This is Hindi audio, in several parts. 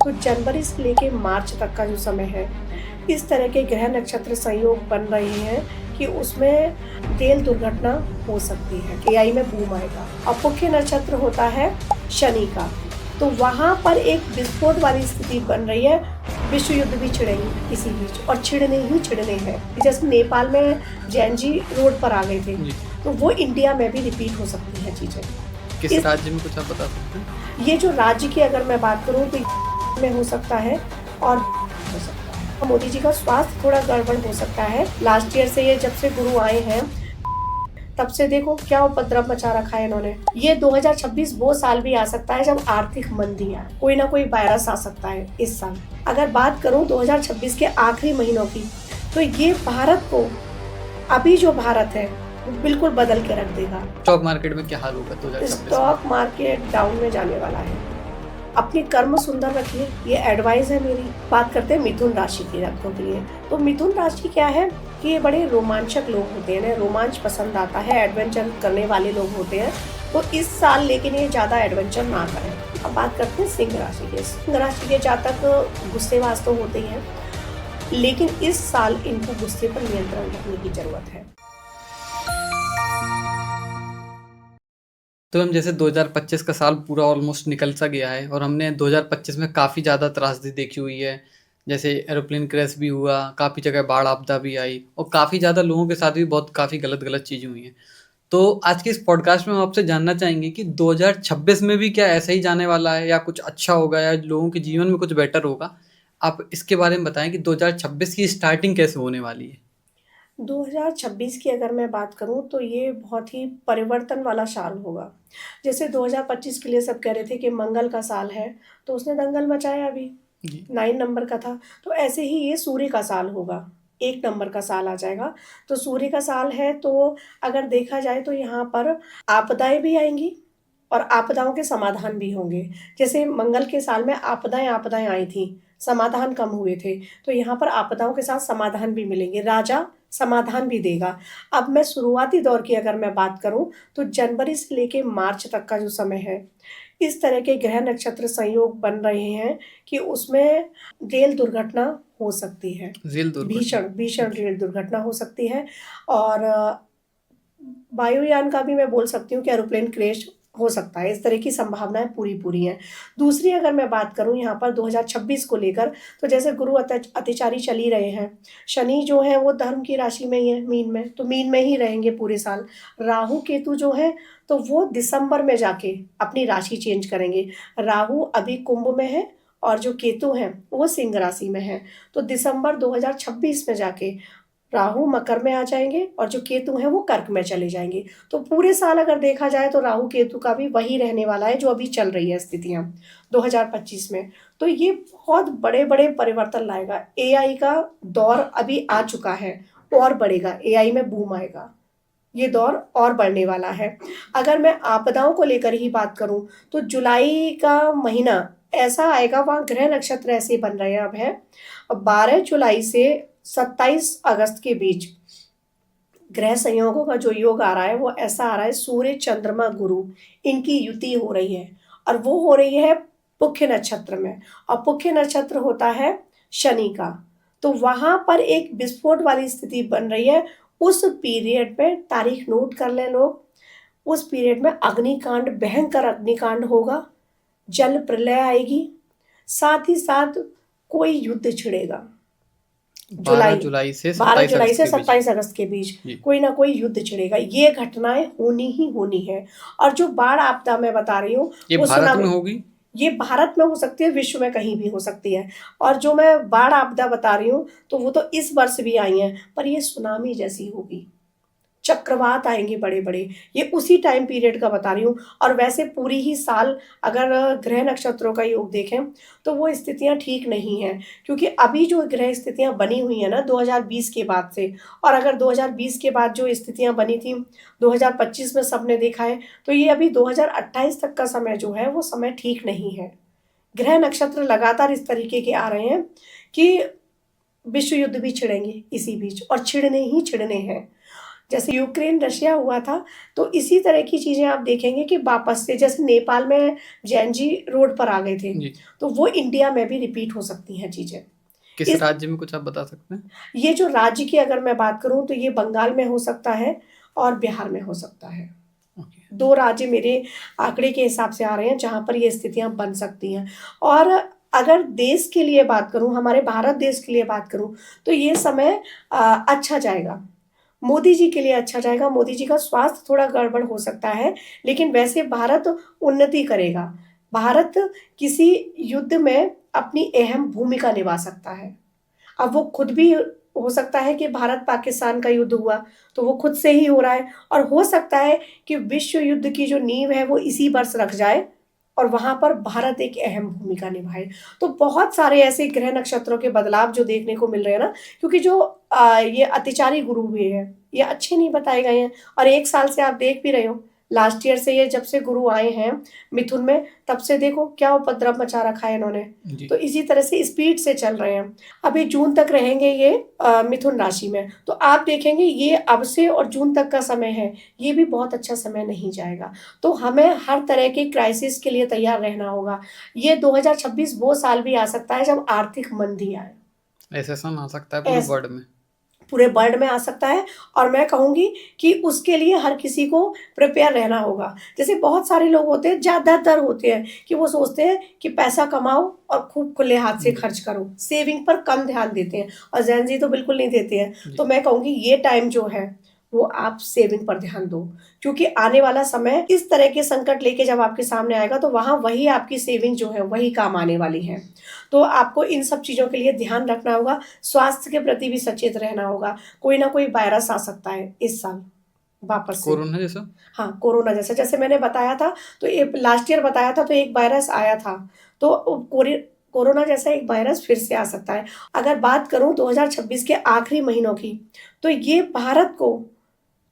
तो जनवरी से लेके मार्च तक का जो समय है, इस तरह के ग्रह नक्षत्र संयोग बन रहे हैं कि उसमें रेल दुर्घटना हो सकती है, एआई में बूम आएगा। और मुख्य नक्षत्र होता है शनि का, तो वहां पर एक विस्फोट वाली स्थिति बन रही है। विश्व युद्ध भी छिड़ेंगे इसी बीच, और छिड़ने ही छिड़ने हैं। जैसे नेपाल में जैन जी रोड पर आ गए थे, तो वो इंडिया में भी रिपीट हो सकती है चीजें। किस राज्य में कुछ आप बता सकते हैं? ये जो राज्य की अगर मैं बात करूँ तो में हो सकता है और हो सकता है। मोदी जी का स्वास्थ्य थोड़ा गड़बड़ हो सकता है। लास्ट ईयर से ये जब से गुरु आए हैं तब से देखो क्या उपद्रव मचा रखा है इन्होंने। ये 2026 वो साल भी आ सकता है जब आर्थिक मंदी आए, कोई ना कोई वायरस आ सकता है इस साल। अगर बात करूं 2026 के आखिरी महीनों की, तो ये भारत को, अभी जो भारत है वो बिल्कुल बदल के रख देगा। स्टॉक मार्केट में क्या हाल होगा 2026 में? स्टॉक मार्केट डाउन में जाने वाला है। अपनी कर्म सुंदर रखिए, ये एडवाइस है मेरी। बात करते हैं मिथुन राशि के जातकों के लिए। तो मिथुन राशि क्या है कि ये बड़े रोमांचक लोग होते हैं, रोमांच पसंद आता है, एडवेंचर करने वाले लोग होते हैं। तो इस साल लेकिन ये ज्यादा एडवेंचर ना करें। अब बात करते हैं सिंह राशि के। सिंह राशि के जातक गुस्सेबाज तो होते ही हैं, लेकिन इस साल इनको गुस्से पर नियंत्रण रखने की जरूरत है। तो हम जैसे 2025 का साल पूरा ऑलमोस्ट निकल सा गया है और हमने 2025 में काफ़ी ज़्यादा त्रासदी देखी हुई है। जैसे एरोप्लेन क्रैश भी हुआ, काफ़ी जगह बाढ़ आपदा भी आई और काफ़ी ज़्यादा लोगों के साथ भी बहुत काफ़ी गलत गलत चीज़ें हुई हैं। तो आज के इस पॉडकास्ट में हम आपसे जानना चाहेंगे कि 2026 में भी क्या ऐसा ही जाने वाला है या कुछ अच्छा होगा या लोगों के जीवन में कुछ बेटर होगा? आप इसके बारे में बताएं कि 2026 की स्टार्टिंग कैसे होने वाली है? 2026 की अगर मैं बात करूं तो ये बहुत ही परिवर्तन वाला साल होगा। जैसे 2025 के लिए सब कह रहे थे कि मंगल का साल है, तो उसने दंगल मचाया अभी, जी। 9 नंबर का था। तो ऐसे ही ये सूर्य का साल होगा, 1 नंबर का साल आ जाएगा। तो सूर्य का साल है, तो अगर देखा जाए तो यहाँ पर आपदाएं भी आएंगी और आपदाओं के समाधान भी होंगे। जैसे मंगल के साल में आपदाएं आपदाएं आई थी, समाधान कम हुए थे, तो यहाँ पर आपदाओं के साथ समाधान भी मिलेंगे। राजा समाधान भी देगा। अब मैं शुरुआती दौर की अगर मैं बात करूं तो जनवरी से लेके मार्च तक का जो समय है, इस तरह के ग्रह नक्षत्र संयोग बन रहे हैं कि उसमें रेल दुर्घटना हो सकती है। रेल दुर्घटना। भीषण भीषण रेल दुर्घटना हो सकती है। और वायुयान का भी मैं बोल सकती हूँ कि एरोप्लेन क्रैश हो सकता है। इस तरह की संभावनाएं पूरी पूरी हैं। दूसरी अगर मैं बात करूं यहाँ पर 2026 को लेकर, तो जैसे गुरु अतिचारी चल ही रहे हैं, शनि जो है वो धर्म की राशि में ही है, मीन में, तो मीन में ही रहेंगे पूरे साल। राहु केतु जो है तो वो दिसंबर में जाके अपनी राशि चेंज करेंगे। राहु अभी कुंभ में है और जो केतु हैं वो सिंह राशि में है। तो दिसंबर 2026 में जाके राहु मकर में आ जाएंगे और जो केतु हैं वो कर्क में चले जाएंगे। तो पूरे साल अगर देखा जाए तो राहु केतु का भी वही रहने वाला है जो अभी चल रही है स्थितियां 2025 में। तो ये बहुत बड़े बड़े परिवर्तन लाएगा। एआई का दौर अभी आ चुका है और बढ़ेगा, एआई में बूम आएगा, ये दौर और बढ़ने वाला है। अगर मैं आपदाओं को लेकर ही बात करूं तो जुलाई का महीना ऐसा आएगा, वहां ग्रह नक्षत्र ऐसे बन रहे हैं अब है। 12 जुलाई से 27 अगस्त के बीच ग्रह संयोगों का जो योग आ रहा है वो ऐसा आ रहा है, सूर्य चंद्रमा गुरु इनकी युति हो रही है, और वो हो रही है पुख्य नक्षत्र में। और पुख्य नक्षत्र होता है शनि का, तो वहां पर एक विस्फोट वाली स्थिति बन रही है। उस पीरियड में, तारीख नोट कर लें लोग, उस पीरियड में अग्निकांड, भयंकर अग्निकांड होगा, जल प्रलय आएगी, साथ ही साथ कोई युद्ध छिड़ेगा। 12 जुलाई जुलाई से 12 27 जुलाई अगस्त से के बीच। 27 अगस्त के बीच जी। कोई ना कोई युद्ध छिड़ेगा। ये घटनाएं होनी ही होनी है। और जो बाढ़ आपदा मैं बता रही हूँ ये वो भारत में सुनामी, होगी? ये भारत में हो सकती है, विश्व में कहीं भी हो सकती है। और जो मैं बाढ़ आपदा बता रही हूँ तो वो तो इस वर्ष भी आई है, पर ये सुनामी जैसी होगी, चक्रवात आएंगे बड़े बड़े। ये उसी टाइम पीरियड का बता रही हूँ। और वैसे पूरी ही साल अगर ग्रह नक्षत्रों का योग देखें तो वो स्थितियां ठीक नहीं है, क्योंकि अभी जो ग्रह स्थितियां बनी हुई है ना 2020 के बाद से, और अगर 2020 के बाद जो स्थितियां बनी थी 2025 में सबने देखा है, तो ये अभी 2028 तक का समय जो है वो समय ठीक नहीं है। ग्रह नक्षत्र लगातार इस तरीके के आ रहे हैं कि विश्व युद्ध भी छिड़ेंगे इसी बीच, और छिड़ने ही छिड़ने हैं। जैसे यूक्रेन रशिया हुआ था, तो इसी तरह की चीज़ें आप देखेंगे कि वापस से जैसे नेपाल में जैन जी रोड पर आ गए थे, जी। तो वो इंडिया में भी रिपीट हो सकती हैं चीज़ें। किस इस राज्य में कुछ आप बता सकते हैं? ये जो राज्य की अगर मैं बात करूँ तो ये बंगाल में हो सकता है और बिहार में हो सकता है। ओके। 2 राज्य मेरे आंकड़े के हिसाब से आ रहे हैं जहाँ पर ये स्थितियाँ बन सकती हैं। और अगर देश के लिए बात करूँ, हमारे भारत देश के लिए बात करूँ, तो ये समय अच्छा जाएगा। मोदी जी के लिए अच्छा जाएगा, मोदी जी का स्वास्थ्य थोड़ा गड़बड़ हो सकता है, लेकिन वैसे भारत उन्नति करेगा। भारत किसी युद्ध में अपनी अहम भूमिका निभा सकता है। अब वो खुद भी हो सकता है कि भारत-पाकिस्तान का युद्ध हुआ, तो वो खुद से ही हो रहा है और हो सकता है कि विश्व युद्ध की जो नींव है वो इसी वर्ष रख जाए और वहाँ पर भारत एक अहम भूमिका निभाए। तो बहुत सारे ऐसे ग्रह नक्षत्रों के बदलाव जो देखने को मिल रहे हैं ना, क्योंकि जो ये अतिचारी गुरु हुए हैं, ये अच्छे नहीं बताए गए हैं और 1 साल से आप देख भी रहे हो, लास्ट ईयर से ये जब से गुरु आए हैं मिथुन में, तब से देखो क्या उपद्रव मचा रखा है इन्होंने। जी। तो इसी तरह से स्पीड से चल रहे हैं। अभी जून तक रहेंगे ये मिथुन राशि में, तो आप देखेंगे ये अब से और जून तक का समय है, ये भी बहुत अच्छा समय नहीं जाएगा। तो हमें हर तरह के क्राइसिस के लिए तैयार रहना होगा। ये 2026 वो साल भी आ सकता है जब आर्थिक मंदी आए। रिसेशन आ सकता है पूरे ऐस वर्ल्ड में। पूरे वर्ल्ड में आ सकता है और मैं कहूँगी कि उसके लिए हर किसी को प्रिपेयर रहना होगा। जैसे बहुत सारे लोग होते हैं, ज़्यादातर होते हैं कि वो सोचते हैं कि पैसा कमाओ और खूब खुले हाथ से जी। खर्च करो, सेविंग पर कम ध्यान देते हैं और जेन ज़ी तो बिल्कुल नहीं देते हैं। जी। तो मैं कहूँगी ये टाइम जो है, वो आप सेविंग पर ध्यान दो, क्योंकि आने वाला समय इस तरह के संकट लेके जब आपके सामने आएगा तो वहाँ वही आपकी सेविंग जो है वही काम आने वाली है। तो आपको इन सब चीज़ों के लिए ध्यान रखना होगा, स्वास्थ्य के प्रति भी सचेत रहना होगा। कोई ना कोई वायरस आ सकता है इस साल वापस से। कोरोना जैसा? हाँ, कोरोना जैसा, जैसे मैंने बताया था तो ये लास्ट ईयर बताया था तो एक वायरस आया था। तो कोरोना जैसा एक वायरस फिर से आ सकता है। अगर बात करूँ 2026 के आखिरी महीनों की, तो ये भारत को,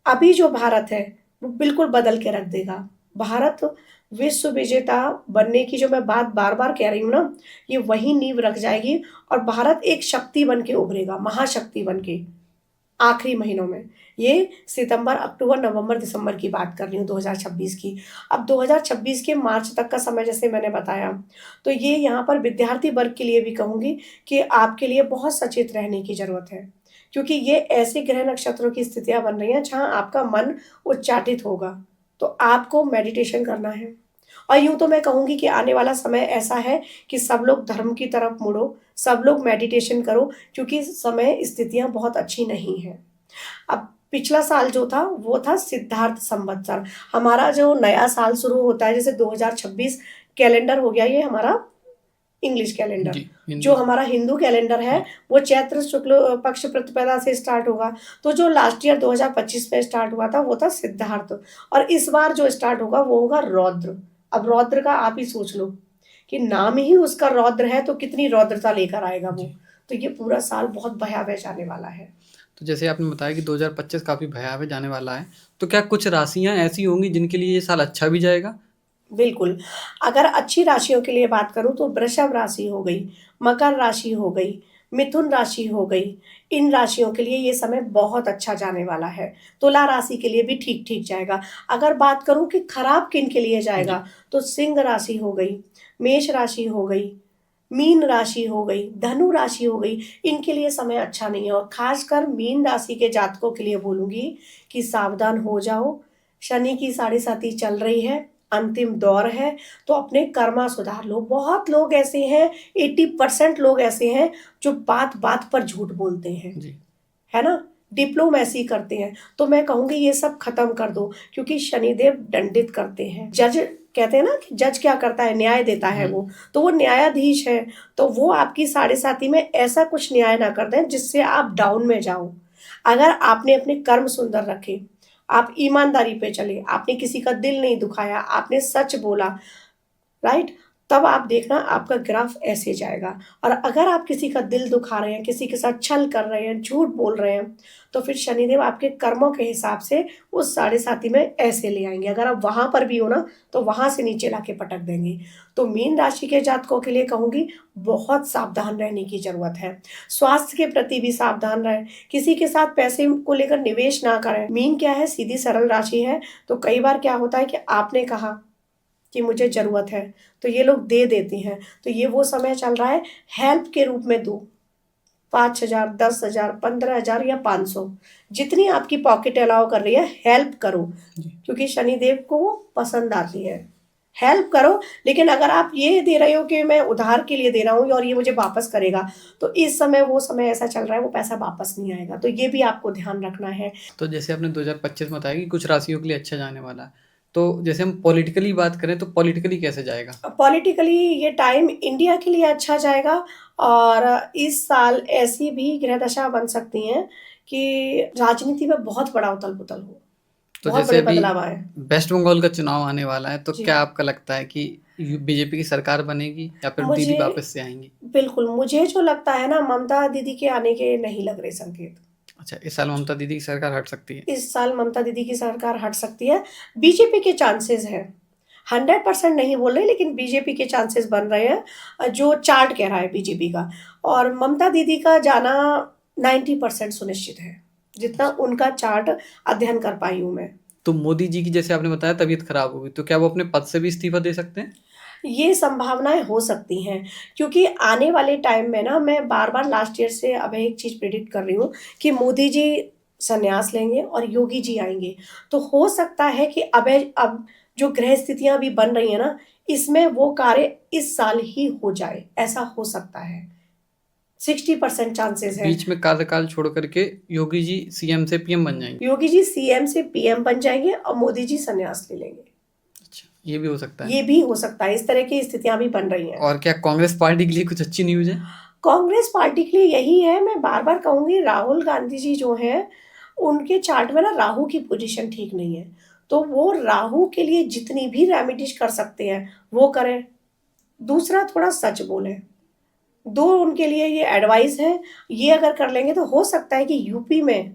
अभी जो भारत है, वो बिल्कुल बदल के रख देगा। भारत विश्व विजेता बनने की जो मैं बात बार-बार कह रही हूँ ना, ये वही नींव रख जाएगी और भारत एक शक्ति बन के उभरेगा, महाशक्ति बन के, आखिरी महीनों में। ये सितंबर, अक्टूबर, नवंबर, दिसंबर की बात कर रही हूँ 2026 की। अब 2026 के मार्च तक का समय जैसे मैंने बताया, तो ये यहाँ पर विद्यार्थी वर्ग के लिए भी कहूँगी कि आपके लिए बहुत सचेत रहने की ज़रूरत है। क्योंकि ये ऐसे ग्रह नक्षत्रों की स्थितियाँ बन रही हैं जहाँ आपका मन उच्चाटित होगा, तो आपको मेडिटेशन करना है। और यूँ तो मैं कहूँगी कि आने वाला समय ऐसा है कि सब लोग धर्म की तरफ मुड़ो, सब लोग मेडिटेशन करो, क्योंकि इस समय स्थितियाँ बहुत अच्छी नहीं हैं। अब पिछला साल जो था वो था सिद्धार्थ संवत्सर। हमारा जो नया साल शुरू होता है, जैसे 2026 कैलेंडर हो गया ये हमारा इंग्लिश कैलेंडर। जी, हिंदू। जो हमारा हिंदू कैलेंडर है, जी। वो चैत्र शुक्ल पक्ष प्रतिपदा से स्टार्ट होगा। तो जो लास्ट ईयर 2025 में स्टार्ट हुआ था वो था सिद्धार्थ और इस बार जो स्टार्ट होगा वो होगा रौद्र। अब रौद्र का आप ही सोच लो कि नाम ही उसका रौद्र है, तो कितनी रौद्रता लेकर आएगा वो। जी। तो ये पूरा साल बहुत भयावह जाने वाला है। तो जैसे आपने बताया कि 2025 काफ़ी भयावह जाने वाला है, तो क्या कुछ राशियाँ ऐसी होंगी जिनके लिए ये साल अच्छा भी जाएगा? बिल्कुल, अगर अच्छी राशियों के लिए बात करूँ तो वृषभ राशि हो गई, मकर राशि हो गई, मिथुन राशि हो गई, इन राशियों के लिए ये समय बहुत अच्छा जाने वाला है। तुला राशि के लिए भी ठीक-ठीक जाएगा। अगर बात करूँ कि खराब किन के लिए जाएगा, जी। तो सिंह राशि हो गई, मेष राशि हो गई, मीन राशि हो गई, धनु राशि हो गई, इनके लिए समय अच्छा नहीं है और ख़ासकर मीन राशि के जातकों के लिए बोलूँगी कि सावधान हो जाओ, शनि की साढ़े साती चल रही है, अंतिम दौर है, तो अपने कर्मा सुधार लो। बहुत लोग ऐसे हैं, 80% लोग ऐसे हैं, जो बात-बात पर झूठ बोलते हैं, जी। है ना? डिप्लोमेसी करते हैं, तो मैं कहूँगी ये सब खत्म कर दो, क्योंकि शनिदेव दंडित करते हैं। जज कहते हैं ना कि जज क्या करता है, न्याय देता है वो, तो वो न्यायाधीश है, तो वो आपकी साढ़े साती में ऐसा कुछ न्याय ना कर दें जिससे आप डाउन में जाओ। अगर आपने अपने कर्म सुंदर रखे, आप ईमानदारी पे चले, आपने किसी का दिल नहीं दुखाया, आपने सच बोला, राइट? तब आप देखना आपका ग्राफ ऐसे जाएगा। और अगर आप किसी का दिल दुखा रहे हैं, किसी के साथ छल कर रहे हैं, झूठ बोल रहे हैं, तो फिर शनिदेव आपके कर्मों के हिसाब से उस साढ़े साथी में ऐसे ले आएंगे। अगर आप वहां पर भी हो ना, तो वहां से नीचे लाके पटक देंगे। तो मीन राशि के जातकों के लिए कहूंगी बहुत सावधान रहने की जरूरत है। स्वास्थ्य के प्रति भी सावधान रहें, किसी के साथ पैसे को लेकर निवेश ना करें। मीन क्या है, सीधी सरल राशि है। तो कई बार क्या होता है कि आपने कहा कि मुझे जरूरत है, तो ये लोग दे देते हैं। तो ये वो समय चल रहा है, हेल्प के रूप में दो। 5,000, 10,000, 15,000 या 500, जितनी आपकी पॉकेट अलाउ कर रही है, हेल्प करो। क्योंकि शनिदेव को वो पसंद आती है, हेल्प करो। लेकिन अगर आप ये दे रहे हो कि मैं उधार के लिए दे रहा हूँ और ये मुझे वापस करेगा, तो इस समय वो समय ऐसा चल रहा है, वो पैसा वापस नहीं आएगा। तो ये भी आपको ध्यान रखना है। तो जैसे आपने 2025 में बताया कि कुछ राशियों के लिए अच्छा जाने वाला है, तो जैसे हम पॉलिटिकली बात करें तो पॉलिटिकली कैसे जाएगा? पॉलिटिकली ये टाइम इंडिया के लिए अच्छा जाएगा। और इस साल ऐसी भी ग्रह दशा बन सकती हैं कि राजनीति में बहुत बड़ा उथल पुथल हो, तो बहुत जैसे बड़े अभी बदलाव आए। वेस्ट बंगाल का चुनाव आने वाला है, तो जी, क्या आपका लगता है कि बीजेपी की सरकार बनेगी या फिर दीदी मुझे वापस से आएंगी? बिल्कुल, मुझे जो लगता है ना, ममता दीदी के आने के नहीं लग रहे संकेत। अच्छा, इस साल ममता दीदी की सरकार हट सकती है? इस साल ममता दीदी की सरकार हट सकती है। बीजेपी के चांसेस हैं, 100% नहीं बोल रहे, लेकिन बीजेपी के चांसेस बन रहे हैं, जो चार्ट कह रहा है बीजेपी का। और ममता दीदी का जाना 90% सुनिश्चित है, जितना उनका चार्ट अध्ययन कर पाई हूं मैं। तो मोदी जी की जैसे आपने बताया तबीयत खराब होगी, तो क्या वो अपने पद से भी इस्तीफा दे सकते हैं? ये संभावनाएं हो सकती हैं, क्योंकि आने वाले टाइम में ना, मैं बार बार लास्ट ईयर से अब एक चीज प्रिडिक्ट कर रही हूँ कि मोदी जी संन्यास लेंगे और योगी जी आएंगे। तो हो सकता है कि अब जो ग्रह स्थितियां अभी बन रही है ना, इसमें वो कार्य इस साल ही हो जाए, ऐसा हो सकता है। 60% चांसेस है। बीच में कार्यकाल छोड़ करके योगी जी सीएम से पीएम बन जाएंगे? योगी जी सीएम से पीएम बन जाएंगे और मोदी जी संन्यास ले लेंगे। अच्छा, ये भी हो सकता है। ये भी हो सकता है, इस तरह की स्थितियां भी बन रही हैं। और क्या कांग्रेस पार्टी के लिए कुछ अच्छी न्यूज है? कांग्रेस पार्टी के लिए यही है, मैं बार बार कहूंगी, राहुल गांधी जी जो हैं, उनके चार्ट में ना राहु की पोजीशन ठीक नहीं है। तो वो राहु के लिए जितनी भी रेमेडीज कर सकते हैं वो करें। दूसरा, थोड़ा सच बोलें। दो उनके लिए ये एडवाइस है, ये अगर कर लेंगे तो हो सकता है कि यूपी में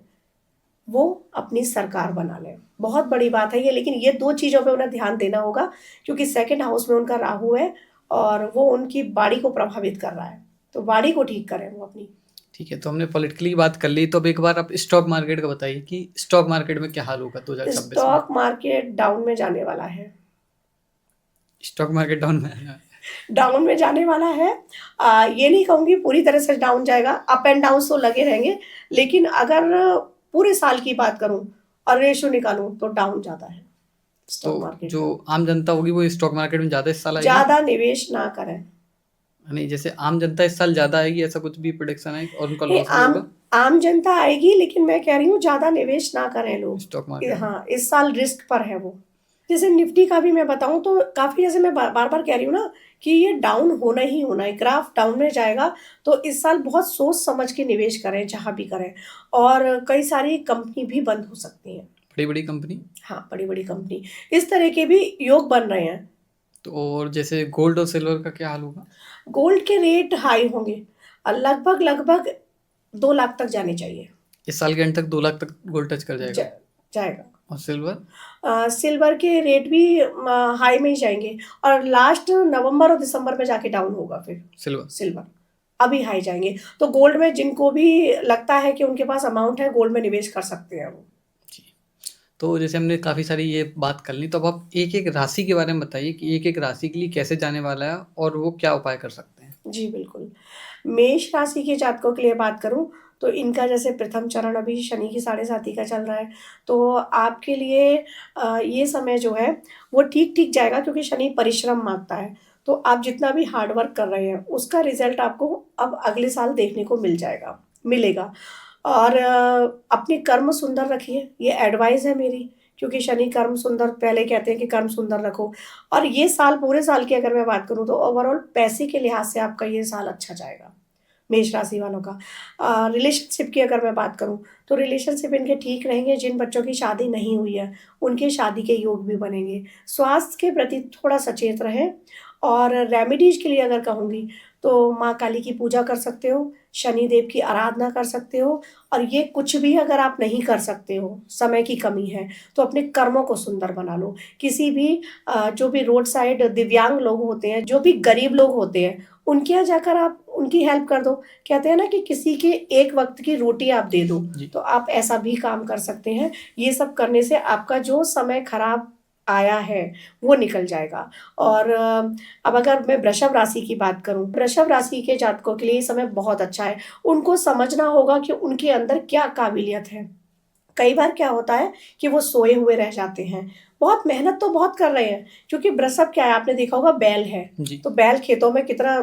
वो अपनी सरकार बना लें। बहुत बड़ी बात है ये, लेकिन ये दो चीजों पे उन्हें ध्यान देना होगा, क्योंकि सेकंड हाउस में उनका राहु है और वो उनकी बाड़ी को प्रभावित कर रहा है। तो बाड़ी को ठीक करें वो अपनी। ठीक है, तो हमने पॉलिटिकली बात कर ली, तो अब एक बार आप स्टॉक मार्केट का बताइए कि स्टॉक मार्केट में क्या हाल होगा 2026 में? स्टॉक मार्केट डाउन में जाने वाला है। स्टॉक मार्केट डाउन में है? डाउन में जाने वाला है। ये नहीं कहूंगी पूरी तरह से डाउन जाएगा, अप एंड डाउन तो लगे रहेंगे। लेकिन अगर पूरे साल की बात करूं और रेशो निकालूं, तो डाउन ज्यादा है स्टॉक तो मार्केट जो का। आम जनता होगी वो स्टॉक मार्केट में ज्यादा इस साल आएगी? ज्यादा निवेश ना करें। नहीं, जैसे आम जनता इस साल ज्यादा आएगी ऐसा कुछ भी प्रोडिक्शन है और उनका ये लॉस भी होगा आम जनता आएगी, लेकिन मैं कह रही हूँ ज्यादा निवेश ना करें लोग। स्टॉक मार्केट में? हाँ, इस साल रिस्क पर है वो। जैसे निफ्टी का भी मैं बताऊं तो काफी, जैसे मैं बार बार कह रही हूँ ना, कि ये डाउन होना ही होना है, ग्राफ डाउन में जाएगा। तो इस साल बहुत सोच समझ के निवेश करें जहां भी करें। और कई सारी कंपनी भी बंद हो सकती हैं। बड़ी बड़ी कंपनी? हाँ, बड़ी बड़ी कंपनी, इस तरह के भी योग बन रहे हैं। तो और जैसे गोल्ड और सिल्वर का क्या हाल होगा? गोल्ड के रेट हाई होंगे, लगभग लगभग 2 लाख तक जाने चाहिए। इस साल के एंड तक 2 लाख तक गोल्ड टच कर जाएगा? जाएगा। और सिल्वर? सिल्वर के रेट भी हाई में ही जाएंगे, और लास्ट नवंबर और दिसंबर में जाके डाउन होगा फिर सिल्वर? सिल्वर। अभी हाई जाएंगे। तो गोल्ड में जिनको भी लगता है कि उनके पास अमाउंट है, गोल्ड में निवेश कर सकते हैं वो। जी। तो जैसे हमने काफ़ी सारी ये बात कर ली, तो अब आप एक एक राशि के बारे में बताइए कि एक एक राशि के लिए कैसे जाने वाला है और वो क्या उपाय कर सकते हैं? जी बिल्कुल। मेष राशि के जातकों के लिए बात करूं, तो इनका जैसे प्रथम चरण अभी शनि की साढ़े साथी का चल रहा है। तो आपके लिए ये समय जो है वो ठीक ठीक जाएगा, क्योंकि शनि परिश्रम मांगता है। तो आप जितना भी हार्ड वर्क कर रहे हैं, उसका रिजल्ट आपको अब अगले साल देखने को मिलेगा। और अपने कर्म सुंदर रखिए, ये एडवाइस है मेरी। क्योंकि शनि कर्म सुंदर, पहले कहते हैं कि कर्म सुंदर रखो। और ये साल, पूरे साल की अगर मैं बात करूं, तो ओवरऑल पैसे के लिहाज से आपका ये साल अच्छा जाएगा मेष राशि वालों का। रिलेशनशिप की अगर मैं बात करूं, तो रिलेशनशिप इनके ठीक रहेंगे। जिन बच्चों की शादी नहीं हुई है, उनके शादी के योग भी बनेंगे। स्वास्थ्य के प्रति थोड़ा सचेत रहें। और रेमेडीज के लिए अगर कहूँगी तो माँ काली की पूजा कर सकते हो, शनि देव की आराधना कर सकते हो। और ये कुछ भी अगर आप नहीं कर सकते हो, समय की कमी है, तो अपने कर्मों को सुंदर बना लो। किसी भी जो भी रोड साइड दिव्यांग लोग होते हैं, जो भी गरीब लोग होते हैं, उनके यहाँ जाकर आप उनकी हेल्प कर दो। कहते हैं ना कि किसी के एक वक्त की रोटी आप दे दो, जी। तो आप ऐसा भी काम कर सकते हैं। ये सब करने से आपका जो समय खराब आया है वो निकल जाएगा। और अब अगर मैं वृषभ राशि की बात करूं, वृषभ राशि के जातकों के लिए ये समय बहुत अच्छा है। उनको समझना होगा कि उनके अंदर क्या काबिलियत है। कई बार क्या होता है कि वो सोए हुए रह जाते हैं, बहुत मेहनत तो बहुत कर रहे हैं, क्योंकि वृषभ क्या है, आपने देखा होगा बैल है, जी। तो बैल खेतों में कितना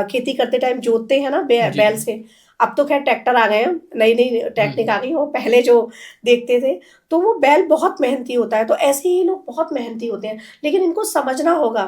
खेती करते टाइम जोतते हैं ना जी, बैल जी। से। अब तो खैर ट्रैक्टर आ गए हैं, नई नई टेक्निक आ गई, वो पहले जो देखते थे, तो वो बैल बहुत मेहनती होता है। तो ऐसे ही लोग बहुत मेहनती होते हैं, लेकिन इनको समझना होगा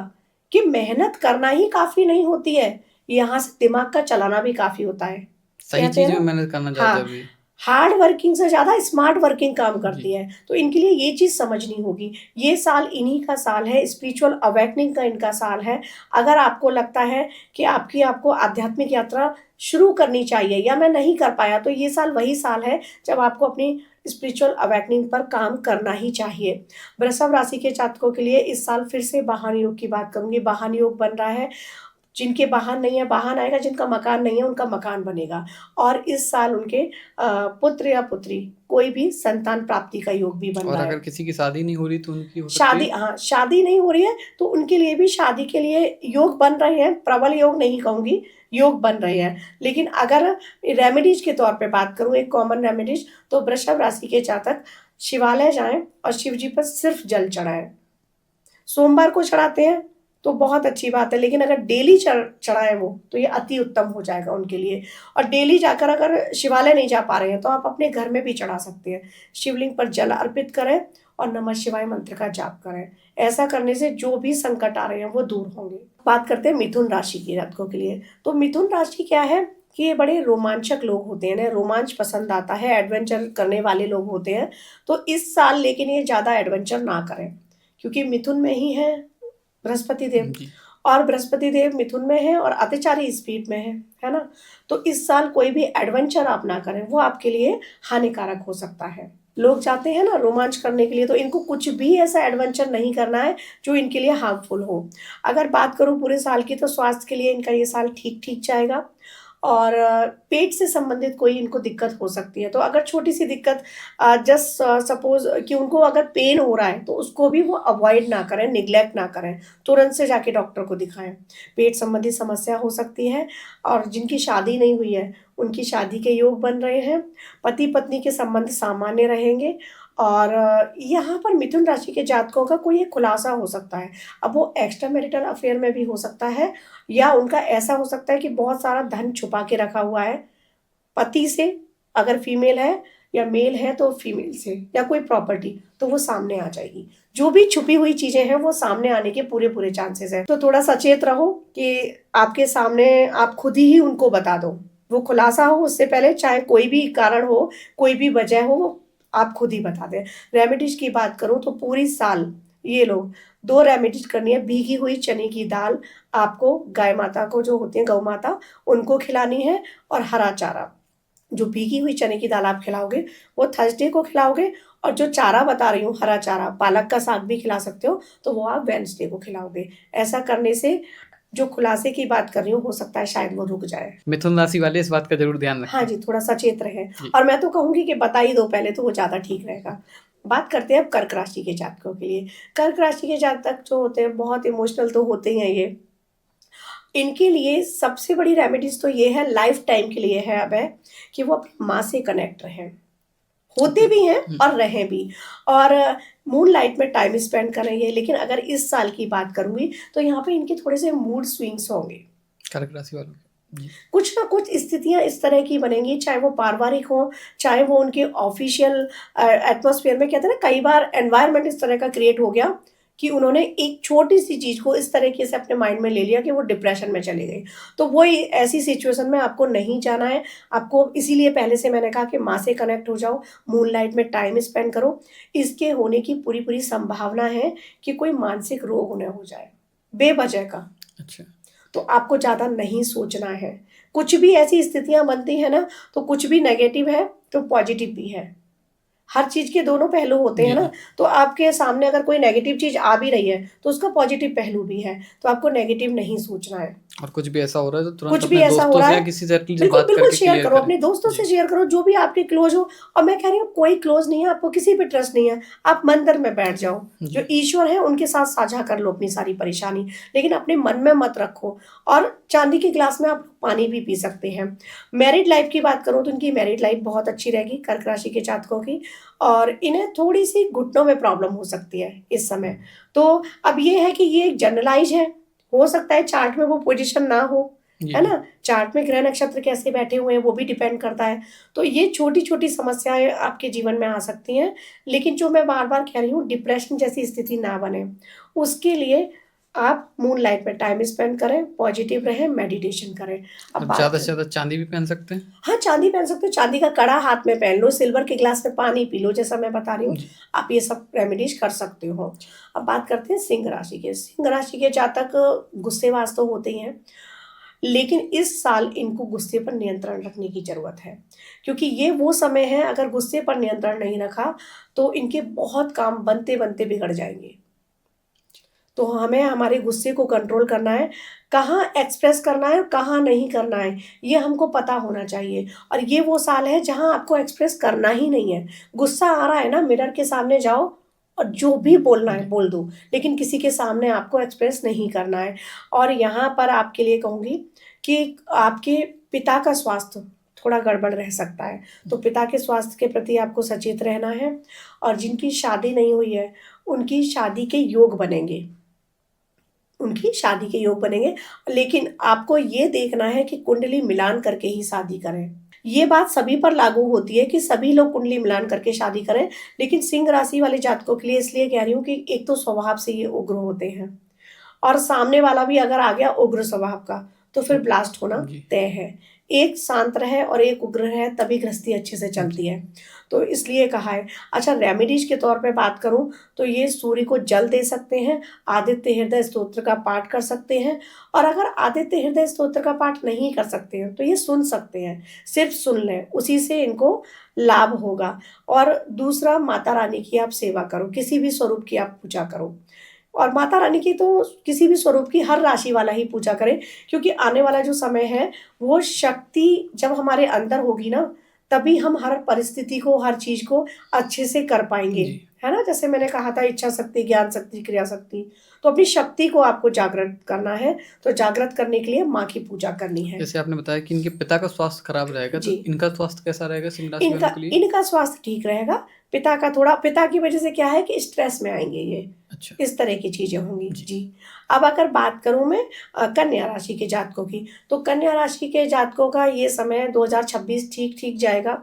कि मेहनत करना ही काफी नहीं होती है, यहाँ से दिमाग का चलाना भी काफी होता है। सही कहते हैं चीज़ में ना, मेहनत करना ज़्यादा हाँ, ज़रूरी है। हार्ड वर्किंग से ज्यादा स्मार्ट वर्किंग काम करती जी। है। तो इनके लिए ये चीज समझनी होगी। ये साल इन्हीं का साल है, स्पिरिचुअल अवेकनिंग का इनका साल है। अगर आपको लगता है कि आपको आध्यात्मिक यात्रा शुरू करनी चाहिए या मैं नहीं कर पाया, तो ये साल वही साल है जब आपको अपनी स्पिरिचुअल अवेकनिंग पर काम करना ही चाहिए। वृषभ राशि के जातकों के लिए इस साल फिर से वाहन योग की बात करूंगी। वाहन योग बन रहा है, जिनके वाहन नहीं है वाहन आएगा, जिनका मकान नहीं है उनका मकान बनेगा। और इस साल उनके पुत्र या पुत्री कोई भी संतान प्राप्ति का योग भी बन और रहा अगर है। किसी की शादी नहीं हो रही तो उनकी हो सकती शादी, है? हाँ, शादी नहीं हो रही है तो उनके लिए भी शादी के लिए योग बन रहे हैं। प्रबल योग नहीं कहूंगी, योग बन रहे हैं। लेकिन अगर रेमेडीज के तौर पे बात करूं, एक कॉमन रेमेडीज, तो वृषभ राशि के जातक शिवालय जाएं और शिव जी पर सिर्फ जल चढ़ाएं। सोमवार को चढ़ाते हैं तो बहुत अच्छी बात है, लेकिन अगर डेली चढ़ाए वो, तो ये अति उत्तम हो जाएगा उनके लिए। और डेली जाकर अगर शिवालय नहीं जा पा रहे हैं तो आप अपने घर में भी चढ़ा सकते हैं। शिवलिंग पर जल अर्पित करें और नमः शिवाय मंत्र का जाप करें। ऐसा करने से जो भी संकट आ रहे हैं वो दूर होंगे। बात करते हैं मिथुन राशि के जातकों के लिए। तो मिथुन राशि क्या है कि ये बड़े रोमांचक लोग होते हैं ना, रोमांच पसंद आता है, एडवेंचर करने वाले लोग होते हैं। तो इस साल लेकिन ये ज्यादा एडवेंचर ना करें, क्योंकि मिथुन में ही है बृहस्पति देव, जी। और बृहस्पति देव मिथुन में है और अतिचारी स्पीड में है ना। तो इस साल कोई भी एडवेंचर आप ना करें, वो आपके लिए हानिकारक हो सकता है। लोग जाते हैं ना रोमांच करने के लिए, तो इनको कुछ भी ऐसा एडवेंचर नहीं करना है जो इनके लिए हार्मफुल हो। अगर बात करूं पूरे साल की, तो स्वास्थ्य के लिए इनका ये साल ठीक ठीक जाएगा। और पेट से संबंधित कोई इनको दिक्कत हो सकती है, तो अगर छोटी सी दिक्कत, जस्ट सपोज कि उनको अगर पेन हो रहा है, तो उसको भी वो अवॉइड ना करें, निग्लेक्ट ना करें, तुरंत से जाके डॉक्टर को दिखाएं। पेट संबंधी समस्या हो सकती है। और जिनकी शादी नहीं हुई है उनकी शादी के योग बन रहे हैं। पति पत्नी के संबंध सामान्य रहेंगे। और यहाँ पर मिथुन राशि के जातकों का कोई एक खुलासा हो सकता है। अब वो एक्स्ट्रा मैरिटल अफेयर में भी हो सकता है, या उनका ऐसा हो सकता है कि बहुत सारा धन छुपा के रखा हुआ है पति से, अगर फीमेल है, या मेल है तो फीमेल से, या कोई प्रॉपर्टी, तो वो सामने आ जाएगी। जो भी छुपी हुई चीजें हैं वो सामने आने के पूरे पूरे चांसेस हैं। तो थोड़ा सचेत रहो कि आपके सामने आप खुद ही उनको बता दो, वो खुलासा हो उससे पहले, चाहे कोई भी कारण हो, कोई भी वजह हो, वो आप खुद ही बता दें। रेमेडीज की बात करूं तो पूरी साल ये लोग 2 रेमेडीज करनी है। भीगी हुई चने की दाल आपको गाय माता को, जो होती है गौ माता, उनको खिलानी है। और हरा चारा, जो भीगी हुई चने की दाल आप खिलाओगे वो थर्सडे को खिलाओगे। और जो चारा बता रही हूँ, हरा चारा, पालक का साग भी खिला सकते हो, तो वो आप वेडनेसडे को खिलाओगे। ऐसा करने से जो खुलासे की बात कर रही हूँ, हो सकता है शायद वो रुक जाए। मिथुन राशि वाले इस बात का ज़रूर ध्यान हाँ रखें। जी, थोड़ा सचेत रहें। जी। और मैं तो कहूँगी कि बता ही दो पहले, तो वो ज़्यादा ठीक रहेगा। बात करते हैं अब कर्क राशि के जातकों के लिए। कर्क राशि के जातक जो होते हैं बहुत इमोशनल तो होते ही हैं ये। इनके लिए सबसे बड़ी रेमेडीज तो ये है, लाइफ टाइम के लिए है अब है, कि वो अपनी माँ से कनेक्ट रहें, होते ओके। भी हैं और रहें भी। और मून लाइट में टाइम स्पेंड करेंगे। लेकिन अगर इस साल की बात करूंगी तो यहाँ पे इनके थोड़े से मूड स्विंग्स होंगे। कर्क राशि वालों के। जी। कुछ ना कुछ स्थितियां इस तरह की बनेंगी, चाहे वो पारिवारिक हो, चाहे वो उनके ऑफिशियल एटमॉस्फेयर में। कहते हैं ना, कई बार एनवायरनमेंट इस तरह का क्रिएट हो गया कि उन्होंने एक छोटी सी चीज को इस तरीके से अपने माइंड में ले लिया कि वो डिप्रेशन में चले गए। तो वो ऐसी सिचुएशन में आपको नहीं जाना है। आपको इसीलिए पहले से मैंने कहा कि माँ से कनेक्ट हो जाओ, मून लाइट में टाइम स्पेंड करो। इसके होने की पूरी पूरी संभावना है कि कोई मानसिक रोग उन्हें हो जाए। बेवजह का। अच्छा। तो आपको ज़्यादा नहीं सोचना है। कुछ भी ऐसी स्थितियाँ बनती हैं ना, तो कुछ भी नेगेटिव है, तो पॉज़िटिव भी है। हर चीज़ के दोनों पहलू होते हैं जी, ना, जी। तो आपके सामने अगर कोई नेगेटिव चीज़ आ भी रही है, तो उसका पॉज़िटिव पहलू भी है, तो आपको नेगेटिव नहीं सोचना है। और कुछ भी ऐसा हो रहा है तो तुरंत कुछ भी अपने ऐसा हो दोस्तों रहा से या है, किसी से एटलीस्ट बिल्कुल, बात बिल्कुल करके शेयर क्लियर करो, करें। अपने दोस्तों से जी। शेयर करो, जो भी आपके क्लोज़ हो। और मैं कह रही हूँ कोई क्लोज़ नहीं है, आपको किसी पे ट्रस्ट नहीं है, आप मंदिर में बैठ जाओ। जो जी। ईश्वर हैं उनके साथ साझा कर लो अपनी सारी परेशानी, लेकिन अपने मन में मत रखो। और चांदी के ग्लास में आप पानी भी पी सकते हैं। मैरिड लाइफ़ की बात करूँ तो इनकी मैरिड लाइफ़ बहुत अच्छी रहेगी कर्क राशि के जातकों की, और इन्हें थोड़ी-सी घुटनों में प्रॉब्लम हो सकती है इस समय। तो अब ये है कि ये एक जनरलाइज़ है, हो सकता है चार्ट में वो पोज़ीशन ना हो, जी, है जी। ना? चार्ट में ग्रह नक्षत्र कैसे बैठे हुए हैं वो भी डिपेंड करता है। तो ये छोटी-छोटी समस्याएँ आपके जीवन में आ सकती हैं, लेकिन जो मैं बार-बार कह रही हूँ डिप्रेशन जैसी स्थिति ना बने, उसके लिए आप मूनलाइट में टाइम स्पेंड करें, पॉज़िटिव रहें, मेडिटेशन करें। अब और बात ज़्यादा से करें, ज़्यादा चाँदी भी पहन सकते हैं? हाँ, चाँदी पहन सकते हो, चाँदी का कड़ा हाथ में पहन लो, सिल्वर के ग्लास में पानी पी लो, जैसा मैं बता रही हूँ, जी। आप ये सब रेमेडीज़ कर सकते हो। अब बात करते हैं सिंह राशि के। सिंह राशि के जातक गुस्सेबाज़ तो होते ही हैं, लेकिन इस साल इनको गुस्से पर नियंत्रण रखने की ज़रूरत है, क्योंकि ये वो समय है अगर गुस्से पर नियंत्रण नहीं रखा, तो इनके बहुत काम बनते-बनते बिगड़ जाएँगे। तो हमें हमारे गुस्से को कंट्रोल करना है, कहाँ एक्सप्रेस करना है और कहाँ नहीं करना है, ये हमको पता होना चाहिए। और ये वो साल है जहाँ आपको एक्सप्रेस करना ही नहीं है। गुस्सा आ रहा है ना, मिरर के सामने जाओ और जो भी बोलना है जी। बोल दो, लेकिन किसी के सामने आपको एक्सप्रेस नहीं करना है। और यहाँ पर आपके लिए कहूँगी कि आपके पिता का स्वास्थ्य थोड़ा गड़बड़ रह सकता है, तो पिता के स्वास्थ्य के प्रति आपको सचेत रहना है। और जिनकी शादी नहीं हुई है, उनकी शादी के योग बनेंगे। उनकी शादी के योग बनेंगे, लेकिन आपको ये देखना है कि कुंडली मिलान करके ही शादी करें। ये बात सभी पर लागू होती है कि सभी लोग कुंडली मिलान करके शादी करें, लेकिन सिंह राशि वाले जातकों के लिए इसलिए कह रही हूँ कि एक तो स्वभाव से ये उग्र होते हैं, और सामने वाला भी अगर आ गया उग्र स्वभाव का, तो फिर ब्लास्ट होना जी। तय है। एक शांत रहे और एक उग्र है, तभी गृहस्थी अच्छे से जी। चलती है। तो इसलिए कहा है। अच्छा, रेमेडीज़ के तौर पे बात करूँ, तो ये सूर्य को जल दे सकते हैं, आदित्य हृदय स्तोत्र का पाठ कर सकते हैं, और अगर आदित्य हृदय स्तोत्र का पाठ नहीं कर सकते हैं, तो ये सुन सकते हैं, सिर्फ़ सुन लें, उसी से इनको लाभ होगा। और दूसरा, माता रानी की आप सेवा करो, किसी भी स्वरूप की आप पूजा करो। और माता रानी की तो किसी भी स्वरूप की हर राशि वाला ही पूजा करे, क्योंकि आने वाला जो समय है, वो शक्ति जब हमारे अंदर होगी ना, तभी हम हर परिस्थिति को, हर चीज़ को अच्छे से कर पाएँगे, जी। है ना? जैसे मैंने कहा था इच्छा शक्ति, ज्ञान शक्ति, क्रिया शक्ति, तो अपनी शक्ति को आपको जागृत करना है, तो जागृत करने के लिए माँ की पूजा करनी है। जैसे आपने बताया कि इनके पिता का स्वास्थ्य खराब रहेगा, तो जी। इनका स्वास्थ्य कैसा रहेगा सिंह राशि इनका वालों के लिए? इनका स्वास्थ्य ठीक रहेगा, पिता की वजह से क्या है कि स्ट्रेस में आएँगे ये, अच्छा। इस तरह की चीज़ें होंगी। जी। जी। अब अगर बात करूँ मैं कन्या राशि के जातकों की, तो कन्या राशि के जातकों का ये समय 2026 ठीक-ठीक जाएगा।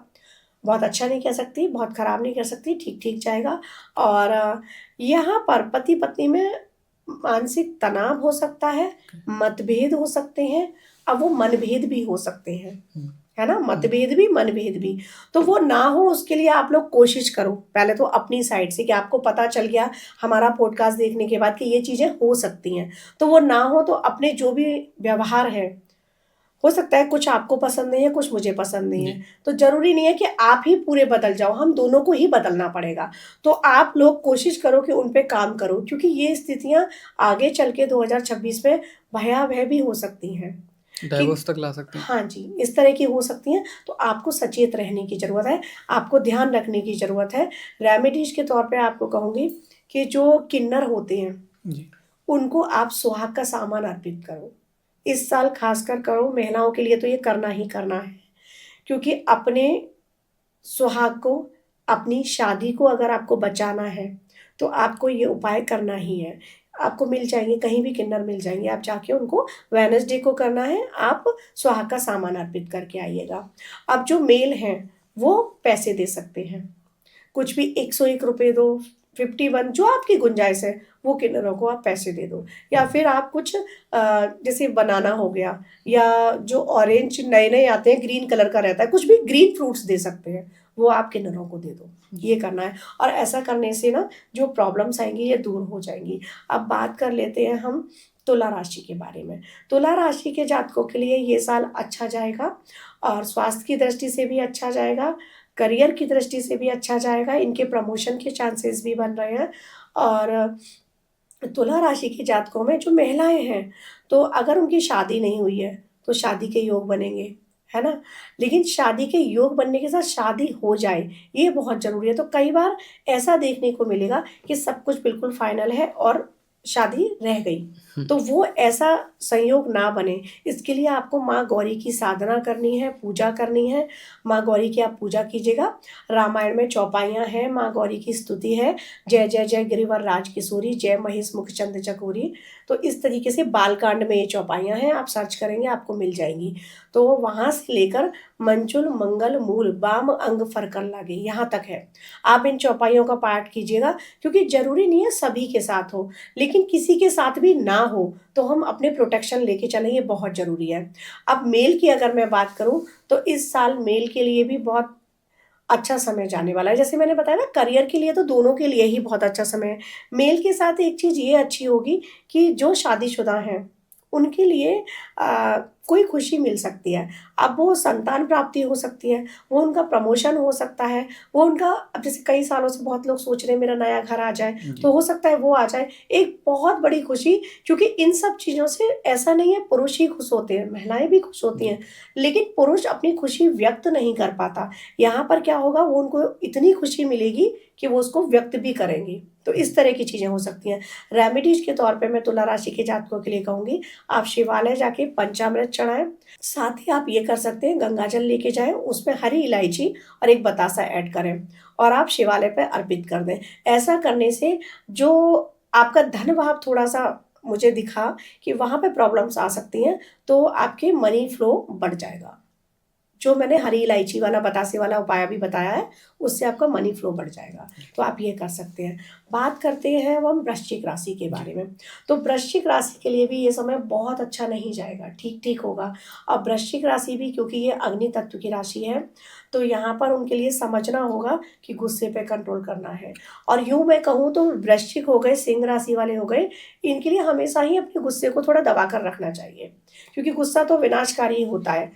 बहुत अच्छा नहीं कह सकती, बहुत खराब नहीं कह सकती, ठीक-ठीक जाएगा। और यहाँ पर पति-पत्नी में मानसिक तनाव हो सकता है, मतभेद हो सकते हैं, अब वो मनभेद भी हो सकते हैं। हुँ। है ना? जी। मतभेद भी, मनभेद भी। तो वो ना हो उसके लिए आप लोग कोशिश करो, पहले तो अपनी साइड से कि आपको पता चल गया हमारा पॉडकास्ट देखने के बाद कि ये चीज़ें हो सकती हैं। तो वो ना हो तो अपने जो भी व्यवहार है, हो सकता है कुछ आपको पसंद नहीं है, कुछ मुझे पसंद नहीं जी। है। तो ज़रूरी नहीं है कि आप ही पूरे बदल जाओ, हम दोनों को ही बदलना पड़ेगा। तो आप लोग कोशिश करो कि उन पे काम करो, क्योंकि ये स्थितियाँ आगे चल के 2026 में भयावह भी हो सकती हैं। कि डाइवोर्स तक ला सकते हैं। हाँ जी, इस तरह की हो सकती हैं, तो आपको सचेत रहने की ज़रूरत है, आपको ध्यान रखने की ज़रूरत है। रेमेडीज़ के तौर पे आपको कहूँगी कि जो किन्नर होते हैं, जी। उनको आप सुहाग का सामान अर्पित करो। इस साल ख़ासकर करो, महिलाओं के लिए तो ये करना ही करना है, क्योंकि अपने सुहाग को, अपनी शादी को अगर आपको बचाना है, तो आपको ये उपाय करना ही है। आपको मिल जाएँगे, कहीं भी किन्नर मिल जाएँगे, आप जाके उनको वेडनेसडे को करना है, आप सुहाग का सामान अर्पित करके आइएगा। अब जो मेल हैं, वो पैसे दे सकते हैं। कुछ भी ₹101 दो, 51 जो आपकी गुंजाइश है, वो किन्नरों को आप पैसे दे दो। या फिर आप कुछ जैसे बनाना हो गया, या जो ऑरेंज नए-नए आते हैं, ग्रीन कलर का रहता है, कुछ भी ग्रीन फ्रूट्स दे सकते हैं, वो आप किन्नरों को दे दो। ये करना है, और ऐसा करने से ना जो प्रॉब्लम्स आएँगी ये दूर हो जाएँगी। अब बात कर लेते हैं हम तुला राशि के बारे में। तुला राशि के जातकों के लिए ये साल अच्छा जाएगा और स्वास्थ्य की दृष्टि से भी अच्छा जाएगा, करियर की दृष्टि से भी अच्छा जाएगा, इनके प्रमोशन के चांसेस भी बन रहे हैं। और तुला राशि के जातकों में जो महिलाएँ हैं, तो अगर उनकी शादी नहीं हुई है, तो शादी के योग बनेंगे, है ना? लेकिन शादी के योग बनने के साथ शादी हो जाए, ये बहुत ज़रूरी है। तो कई बार ऐसा देखने को मिलेगा कि सब कुछ बिल्कुल फाइनल है और शादी रह गई, हुँ। तो वो ऐसा संयोग ना बने, इसके लिए आपको माँ गौरी की साधना करनी है, पूजा करनी है। माँ गौरी की आप पूजा कीजिएगा। रामायण में चौपाइयाँ हैं, माँ गौरी की स्तुति है, जय जय जय गिरिवर राज किशोरी, जय महेश मुख चंद चकोरी। तो इस तरीके से बालकांड में ये चौपाइयाँ हैं, आप सर्च करेंगे आपको मिल जाएंगी। तो वहाँ से लेकर मंचुल मंगल मूल बाम अंग फरकर लागे, यहाँ तक है। आप इन चौपाइयों का पाठ कीजिएगा, क्योंकि ज़रूरी नहीं है सभी के साथ हो, लेकिन किसी के साथ भी ना हो तो हम अपने प्रोटेक्शन लेके चलें, ये बहुत ज़रूरी है। अब मेल की अगर मैं बात करूँ, तो इस साल मेल के लिए भी बहुत अच्छा समय जाने वाला है। जैसे मैंने बताया ना, करियर के लिए तो दोनों के लिए ही बहुत अच्छा समय है। मेल के साथ एक चीज़ ये अच्छी होगी कि जो शादीशुदा हैं, उनके लिए कोई खुशी मिल सकती है। अब वो संतान प्राप्ति हो सकती है, वो उनका प्रमोशन हो सकता है, वो उनका, अब जैसे कई सालों से बहुत लोग सोच रहे हैं मेरा नया घर आ जाए, जी। तो हो सकता है वो आ जाए। एक बहुत बड़ी खुशी, क्योंकि इन सब चीज़ों से ऐसा नहीं है पुरुष ही खुश होते हैं, महिलाएँ भी खुश होती जी। हैं, लेकिन पुरुष अपनी खुशी व्यक्त नहीं कर पाता। यहाँ पर क्या होगा, वो उनको इतनी खुशी मिलेगी कि वो उसको व्यक्त भी करेंगे। तो इस तरह की चीज़ें हो सकती हैं। रेमेडीज़ के तौर पे मैं तुला राशि के जातकों के लिए कहूँगी, आप शिवालय जाके पंचामृत चढ़ाएँ, साथ ही आप ये कर सकते हैं, गंगा जल लेके जाएँ, उसमें हरी इलायची और एक बतासा ऐड करें और आप शिवालय पे अर्पित कर दें। ऐसा करने से जो आपका धन भाव थोड़ा-सा, मुझे दिखा कि वहाँ पे प्रॉब्लम्स आ सकती हैं, तो आपके मनी फ्लो बढ़ जाएगा। जो मैंने हरी इलायची वाला, बतासे वाला उपाय अभी बताया है, उससे आपका मनी फ्लो बढ़ जाएगा। तो आप ये कर सकते हैं। बात करते हैं अब हम वृश्चिक राशि के बारे में। तो वृश्चिक राशि के लिए भी ये समय बहुत अच्छा नहीं जाएगा, ठीक-ठीक होगा। अब वृश्चिक राशि भी, क्योंकि ये अग्नि तत्व की राशि है, तो यहाँ पर उनके लिए समझना होगा कि गुस्से पे कंट्रोल करना है। और यूँ मैं कहूँ तो वृश्चिक हो गए, सिंह राशि वाले हो गए, इनके लिए हमेशा ही अपने गुस्से को थोड़ा दबा कर रखना चाहिए, क्योंकि गुस्सा तो विनाशकारी ही होता है।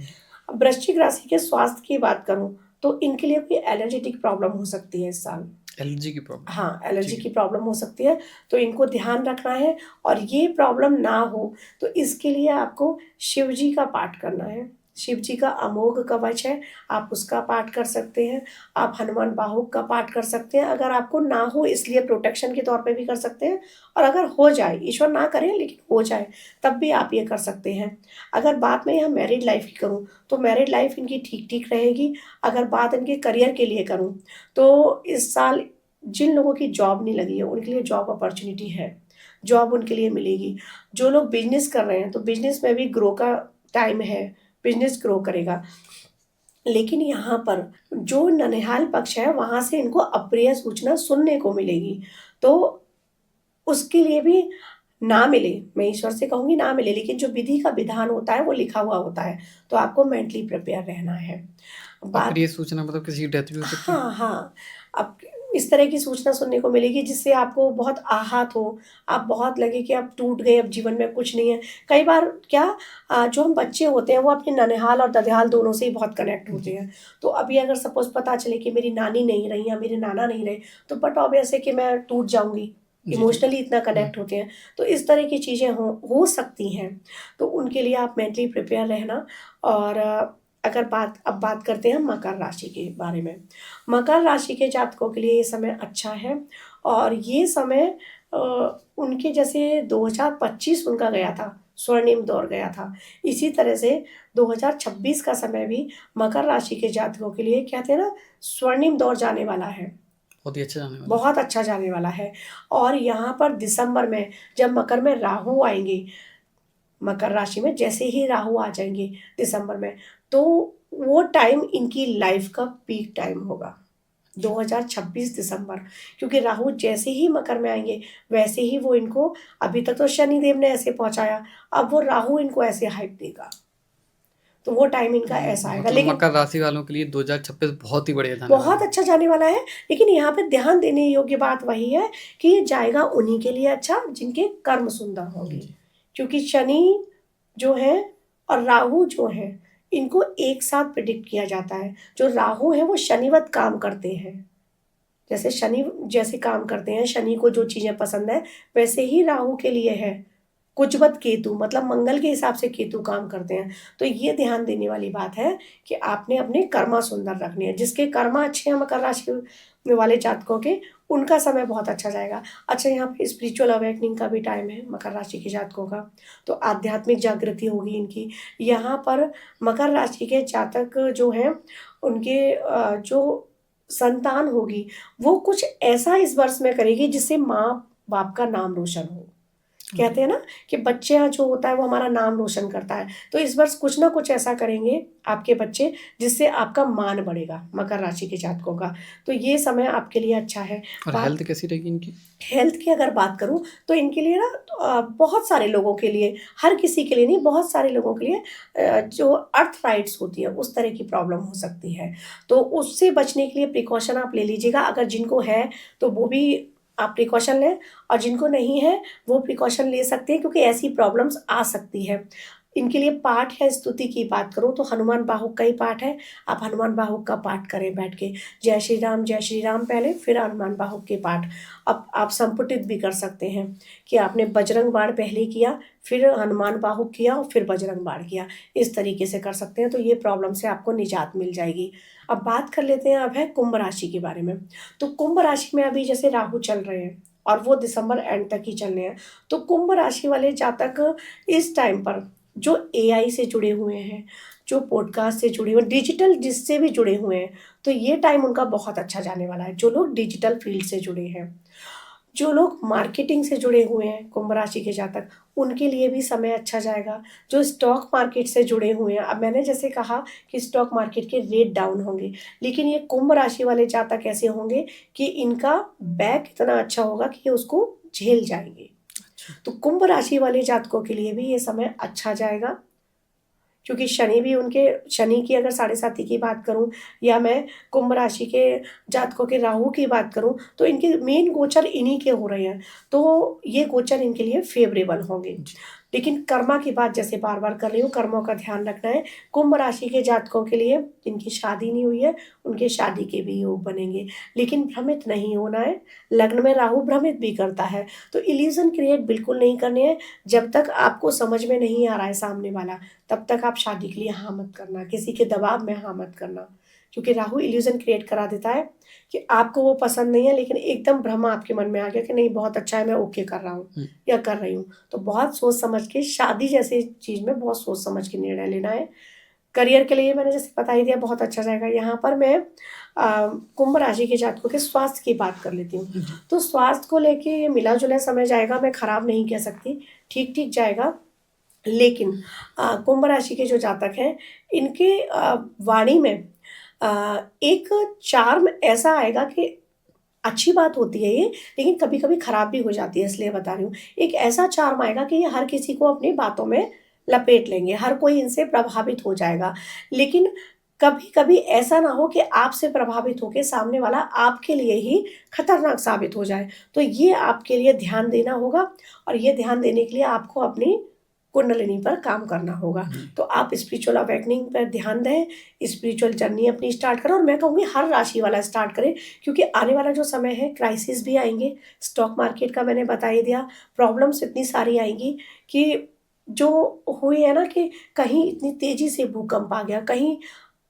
अब वृश्चिक राशि के स्वास्थ्य की बात करूँ, तो इनके लिए कोई एलर्जेटिक प्रॉब्लम हो सकती है इस साल। एलर्जी की प्रॉब्लम। हाँ, एलर्जी ठीक की है। प्रॉब्लम हो सकती है, तो इनको ध्यान रखना है। और ये प्रॉब्लम ना हो, तो इसके लिए आपको शिव जी का पाठ करना है। शिव जी का अमोघ कवच है, आप उसका पाठ कर सकते हैं। आप हनुमान बाहुक का पाठ कर सकते हैं। अगर आपको ना हो, इसलिए प्रोटेक्शन के तौर पे भी कर सकते हैं, और अगर हो जाए, ईश्वर ना करे लेकिन हो जाए, तब भी आप ये कर सकते हैं। अगर बात मैं यहाँ मैरिड लाइफ़ की करूँ, तो मैरिड लाइफ़ इनकी ठीक-ठीक रहेगी। अगर बात इनके करियर के लिए करूँ, तो इस साल जिन लोगों की जॉब नहीं लगी है, उनके लिए जॉब अपॉर्च्युनिटी है, जॉब उनके लिए मिलेगी। जो लोग बिज़नेस कर रहे हैं, तो बिज़नेस में भी ग्रो का टाइम है, बिज़नेस ग्रो करेगा। लेकिन यहाँ पर जो ननिहाल पक्ष है, वहाँ से इनको अप्रिय सूचना सुनने को मिलेगी, तो उसके लिए भी ना मिले, मैं ईश्वर से कहूँगी ना मिले, लेकिन जो विधि का विधान होता है, वो लिखा हुआ होता है, तो आपको मेंटली प्रिपेयर रहना है। बात अप्रिय सूचना मतलब किसी की डेथ भी हो सकती है? हाँ, हाँ। अब इस तरह की सूचना सुनने को मिलेगी जिससे आपको बहुत आहत हो, आप बहुत लगे कि अब टूट गए, अब जीवन में कुछ नहीं है। कई बार क्या, जो हम बच्चे होते हैं वो अपने ननिहाल और ददिहाल दोनों से ही बहुत कनेक्ट होते जी। हैं। तो अभी अगर सपोज़ पता चले कि मेरी नानी नहीं रही या मेरे नाना नहीं रहे, तो बट ऑब्वियस है कि मैं टूट जाऊँगी, जी, जी। इमोशनली इतना हुँ। कनेक्ट होते हैं। तो इस तरह की चीज़ें हो सकती हैं, तो उनके लिए आप मेंटली प्रिपेयर रहना। और अगर बात करते हैं मकर राशि के बारे में। मकर राशि के जातकों के लिए ये समय अच्छा है, और ये समय उनके जैसे 2025 उनका गया था, स्वर्णिम दौर गया था, इसी तरह से 2026 का समय भी मकर राशि के जातकों के लिए, कहते हैं ना, स्वर्णिम दौर जाने वाला है। बहुत ही अच्छा जाने वाला है। बहुत अच्छा जाने वाला है। और यहाँ पर दिसंबर में जब मकर में राहु आएँगे, मकर राशि में जैसे ही राहु आ जाएँगे दिसंबर में, तो वो टाइम इनकी लाइफ़ का पीक टाइम होगा, 2026 दिसंबर। क्योंकि राहु जैसे ही मकर में आएँगे, वैसे ही वो इनको, अभी तक तो शनिदेव ने ऐसे पहुँचाया, अब वो राहु इनको ऐसे हाइप देगा। तो वो टाइम इनका ऐसा आएगा। मतलब लेकिन मकर राशि वालों के लिए 2026 बहुत ही बढ़िया जाने वाला बहुत है। अच्छा जाने वाला है, लेकिन यहाँ पे ध्यान देने योग्य बात वही है कि ये जाएगा उन्हीं के लिए अच्छा, जिनके कर्म सुंदर होंगे। जी। क्योंकि शनि जो है और राहु जो है, इनको एक साथ प्रिडिक्ट किया जाता है। जो राहु है वो शनिवत काम करते हैं, जैसे शनि जैसे काम करते हैं, शनि को जो चीजें पसंद है वैसे ही राहु के लिए है। कुजवत केतु मतलब मंगल के हिसाब से केतु काम करते हैं। तो ये ध्यान देने वाली बात है कि आपने अपने कर्मा सुंदर रखने हैं। जिसके कर्मा अच्छे हैं मकर राशि वाले जातकों के, उनका समय बहुत अच्छा जाएगा। अच्छा, यहाँ पे स्पिरिचुअल अवेकनिंग का भी टाइम है मकर राशि के जातकों का, तो आध्यात्मिक जागृति होगी इनकी। यहाँ पर मकर राशि के जातक जो हैं उनके जो संतान होगी वो कुछ ऐसा इस वर्ष में करेगी जिससे माँ बाप का नाम रोशन हो। कहते हैं ना कि बच्चा जो होता है वो हमारा नाम रोशन करता है, तो इस वर्ष कुछ ना कुछ ऐसा करेंगे आपके बच्चे जिससे आपका मान बढ़ेगा मकर राशि के जातकों का। तो ये समय आपके लिए अच्छा है। और बात हेल्थ कैसी रहेगी इनकी? हेल्थ की अगर बात करूं तो इनके लिए ना बहुत सारे लोगों के लिए, हर किसी के लिए नहीं, बहुत सारे लोगों के लिए जो अर्थराइट्स होती है उस तरह की प्रॉब्लम हो सकती है। तो उससे बचने के लिए प्रिकॉशन आप ले लीजिएगा। अगर जिनको है तो वो भी आप प्रिकॉशन लें, और जिनको नहीं है वो प्रिकॉशन ले सकते हैं, क्योंकि ऐसी प्रॉब्लम्स आ सकती है। इनके लिए पाठ या स्तुति की बात करूं तो हनुमान बाहुक का ही पाठ है। आप हनुमान बाहुक का पाठ करें बैठ के, जय श्री राम पहले, फिर हनुमान बाहुक के पाठ। अब आप संपुटित भी कर सकते हैं कि आपने बजरंग बाण पहले किया, फिर हनुमान बाहुक किया और फिर बजरंग बाण किया। इस तरीके से कर सकते हैं, तो ये प्रॉब्लम से आपको निजात मिल जाएगी। अब बात कर लेते हैं, अब है कुंभ राशि के बारे में। तो कुंभ राशि में अभी जैसे राहु चल रहे हैं और वो दिसंबर एंड तक ही चलने हैं, तो कुंभ राशि वाले जातक इस टाइम पर जो एआई से जुड़े हुए हैं, जो पॉडकास्ट से जुड़े हुए, डिजिटल जिससे भी जुड़े हुए हैं, तो ये टाइम उनका बहुत अच्छा जाने वाला है। जो लोग डिजिटल फील्ड से जुड़े हैं, जो लोग मार्केटिंग से जुड़े हुए हैं कुंभ राशि के जातक, उनके लिए भी समय अच्छा जाएगा। जो स्टॉक मार्केट से जुड़े हुए हैं, अब मैंने जैसे कहा कि स्टॉक मार्केट के रेट डाउन होंगे, लेकिन ये कुंभ राशि वाले जातक ऐसे होंगे कि इनका बैक इतना अच्छा होगा कि ये उसको झेल जाएंगे। तो कुंभ राशि वाले जातकों के लिए भी ये समय अच्छा जाएगा, क्योंकि शनि भी उनके, शनि की अगर साढ़े साथी की बात करूं या मैं कुंभ राशि के जातकों के राहु की बात करूं, तो इनके मेन गोचर इन्हीं के हो रहे हैं, तो ये गोचर इनके लिए फेवरेबल होंगे। लेकिन कर्मा की बात जैसे बार बार कर रही हूँ, कर्मों का ध्यान रखना है। कुंभ राशि के जातकों के लिए जिनकी शादी नहीं हुई है उनके शादी के भी योग बनेंगे, लेकिन भ्रमित नहीं होना है। लग्न में राहु भ्रमित भी करता है, तो इल्यूजन क्रिएट बिल्कुल नहीं करने हैं। जब तक आपको समझ में नहीं आ रहा है सामने वाला, तब तक आप शादी के लिए हाँ मत करना, किसी के दबाव में हाँ मत करना, क्योंकि राहु इल्यूजन क्रिएट करा देता है कि आपको वो पसंद नहीं है, लेकिन एकदम भ्रम आपके मन में आ गया कि नहीं बहुत अच्छा है, मैं ओके कर रहा हूँ या कर रही हूँ। तो बहुत सोच समझ के, शादी जैसी चीज में बहुत सोच समझ के निर्णय लेना है। करियर के लिए मैंने जैसे बता ही दिया, बहुत अच्छा जाएगा। यहाँ पर मैं कुंभ राशि के जातकों के स्वास्थ्य की बात कर लेती हूँ। तो स्वास्थ्य को लेके ये मिला जुला समय जाएगा, मैं खराब नहीं कह सकती, ठीक ठीक जाएगा। लेकिन कुंभ राशि के जो जातक हैं, इनके वाणी में एक चार्म ऐसा आएगा कि अच्छी बात होती है ये, लेकिन कभी कभी खराब भी हो जाती है, इसलिए बता रही हूँ। एक ऐसा चार्म आएगा कि ये हर किसी को अपनी बातों में लपेट लेंगे, हर कोई इनसे प्रभावित हो जाएगा। लेकिन कभी कभी ऐसा ना हो कि आपसे प्रभावित होकर सामने वाला आपके लिए ही खतरनाक साबित हो जाए, तो ये आपके लिए ध्यान देना होगा। और ये ध्यान देने के लिए आपको अपनी कुंडलिनी पर काम करना होगा। तो आप स्पिरिचुअल अवेकनिंग पर ध्यान दें, स्पिरिचुअल जर्नी अपनी स्टार्ट करें, और मैं कहूँगी हर राशि वाला स्टार्ट करें, क्योंकि आने वाला जो समय है क्राइसिस भी आएंगे। स्टॉक मार्केट का मैंने बता ही दिया, प्रॉब्लम्स इतनी सारी आएंगी कि जो हुई है ना, कि कहीं इतनी तेजी से भूकंप आ गया, कहीं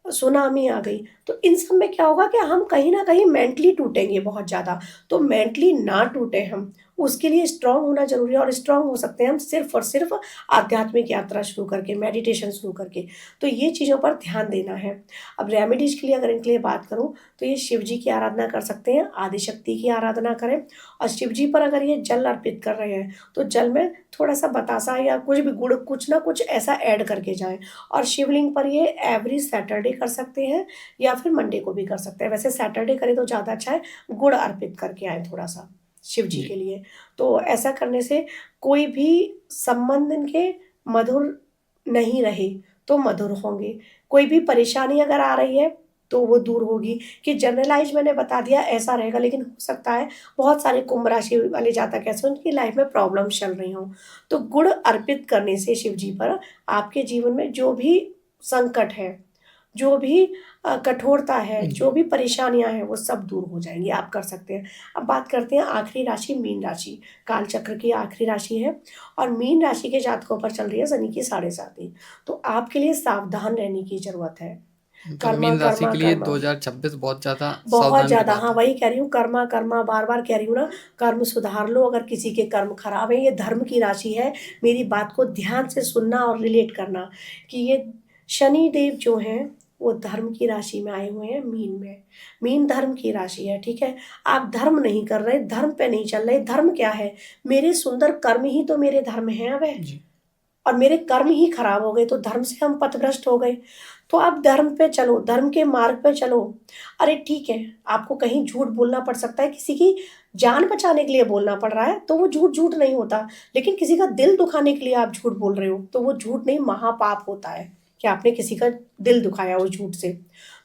सुनामी आ गई, तो इन सब में क्या होगा कि हम कहीं ना कहीं मेंटली टूटेंगे बहुत ज़्यादा। तो मेंटली ना टूटे हम, उसके लिए स्ट्रांग होना जरूरी है। और स्ट्रांग हो सकते हैं हम सिर्फ और सिर्फ आध्यात्मिक यात्रा शुरू करके, मेडिटेशन शुरू करके। तो ये चीज़ों पर ध्यान देना है। अब रेमेडीज के लिए अगर इनके लिए बात करूं, तो ये शिव जी की आराधना कर सकते हैं, आदिशक्ति की आराधना करें। और शिव जी पर अगर ये जल अर्पित कर रहे हैं तो जल में थोड़ा सा बतासा या कुछ भी गुड़, कुछ ना कुछ ऐसा ऐड करके जाएं। और शिवलिंग पर ये एवरी सैटरडे कर सकते हैं या फिर मंडे को भी कर सकते हैं। वैसे सैटरडे करें तो ज़्यादा अच्छा है, गुड़ अर्पित करके आए थोड़ा सा शिव जी के लिए। तो ऐसा करने से कोई भी संबंध इनके मधुर नहीं रहे तो मधुर होंगे। कोई भी परेशानी अगर आ रही है तो वो दूर होगी। कि जनरलाइज़ मैंने बता दिया ऐसा रहेगा, लेकिन हो सकता है बहुत सारे कुंभ राशि वाले जातक ऐसे हों उनकी लाइफ में प्रॉब्लम्स चल रही हों। तो गुड़ अर्पित करने से शिव जी पर आपके जीवन में जो भी संकट है, जो भी कठोरता है, जी। जो भी परेशानियाँ हैं, वो सब दूर हो जाएँगी, आप कर सकते हैं। अब बात करते हैं आखिरी राशि मीन राशि, काल चक्र की आखिरी राशि है और मीन राशि के जातकों पर चल रही है शनि की साढ़े साती। तो आपके लिए सावधान रहने की ज़रूरत है। मतलब कर्मा, मीन राशि कर्मा, के लिए कर्मा। 2026 बहुत ज़्यादा बहुत सावधान की ज़्यादा, बात हाँ, है। वही कह रही हूँ, कर्मा, कर्मा, बार-बार कह रही हूँ ना, कर्म सुधार लो। अगर किसी के कर्म खराब हैं, ये धर्म की राशि है, मेरी बात को ध्यान से सुनना और रिलेट करना कि ये शनि देव जो हैं, वो धर्म की राशि में आए हुए हैं, मीन में। मीन धर्म की राशि है, ठीक है? आप धर्म नहीं कर रहे, धर्म पे नहीं चल रहे। धर्म क्या है? मेरे सुंदर कर्म ही तो मेरे धर्म हैं अब। जी। और मेरे कर्म ही खराब हो गए, तो धर्म से हम पथभ्रष्ट हो गए। तो आप धर्म पे चलो, धर्म के मार्ग पे चलो। अरे ठीक है, आपको कहीं झूठ बोलना पड़ सकता है, किसी की जान बचाने के लिए बोलना पड़ रहा है, तो वो झूठ झूठ नहीं होता। लेकिन किसी का दिल दुखाने के लिए आप झूठ बोल रहे हो, तो वो झूठ नहीं, महापाप होता है कि आपने किसी का दिल दुखाया उस झूठ से।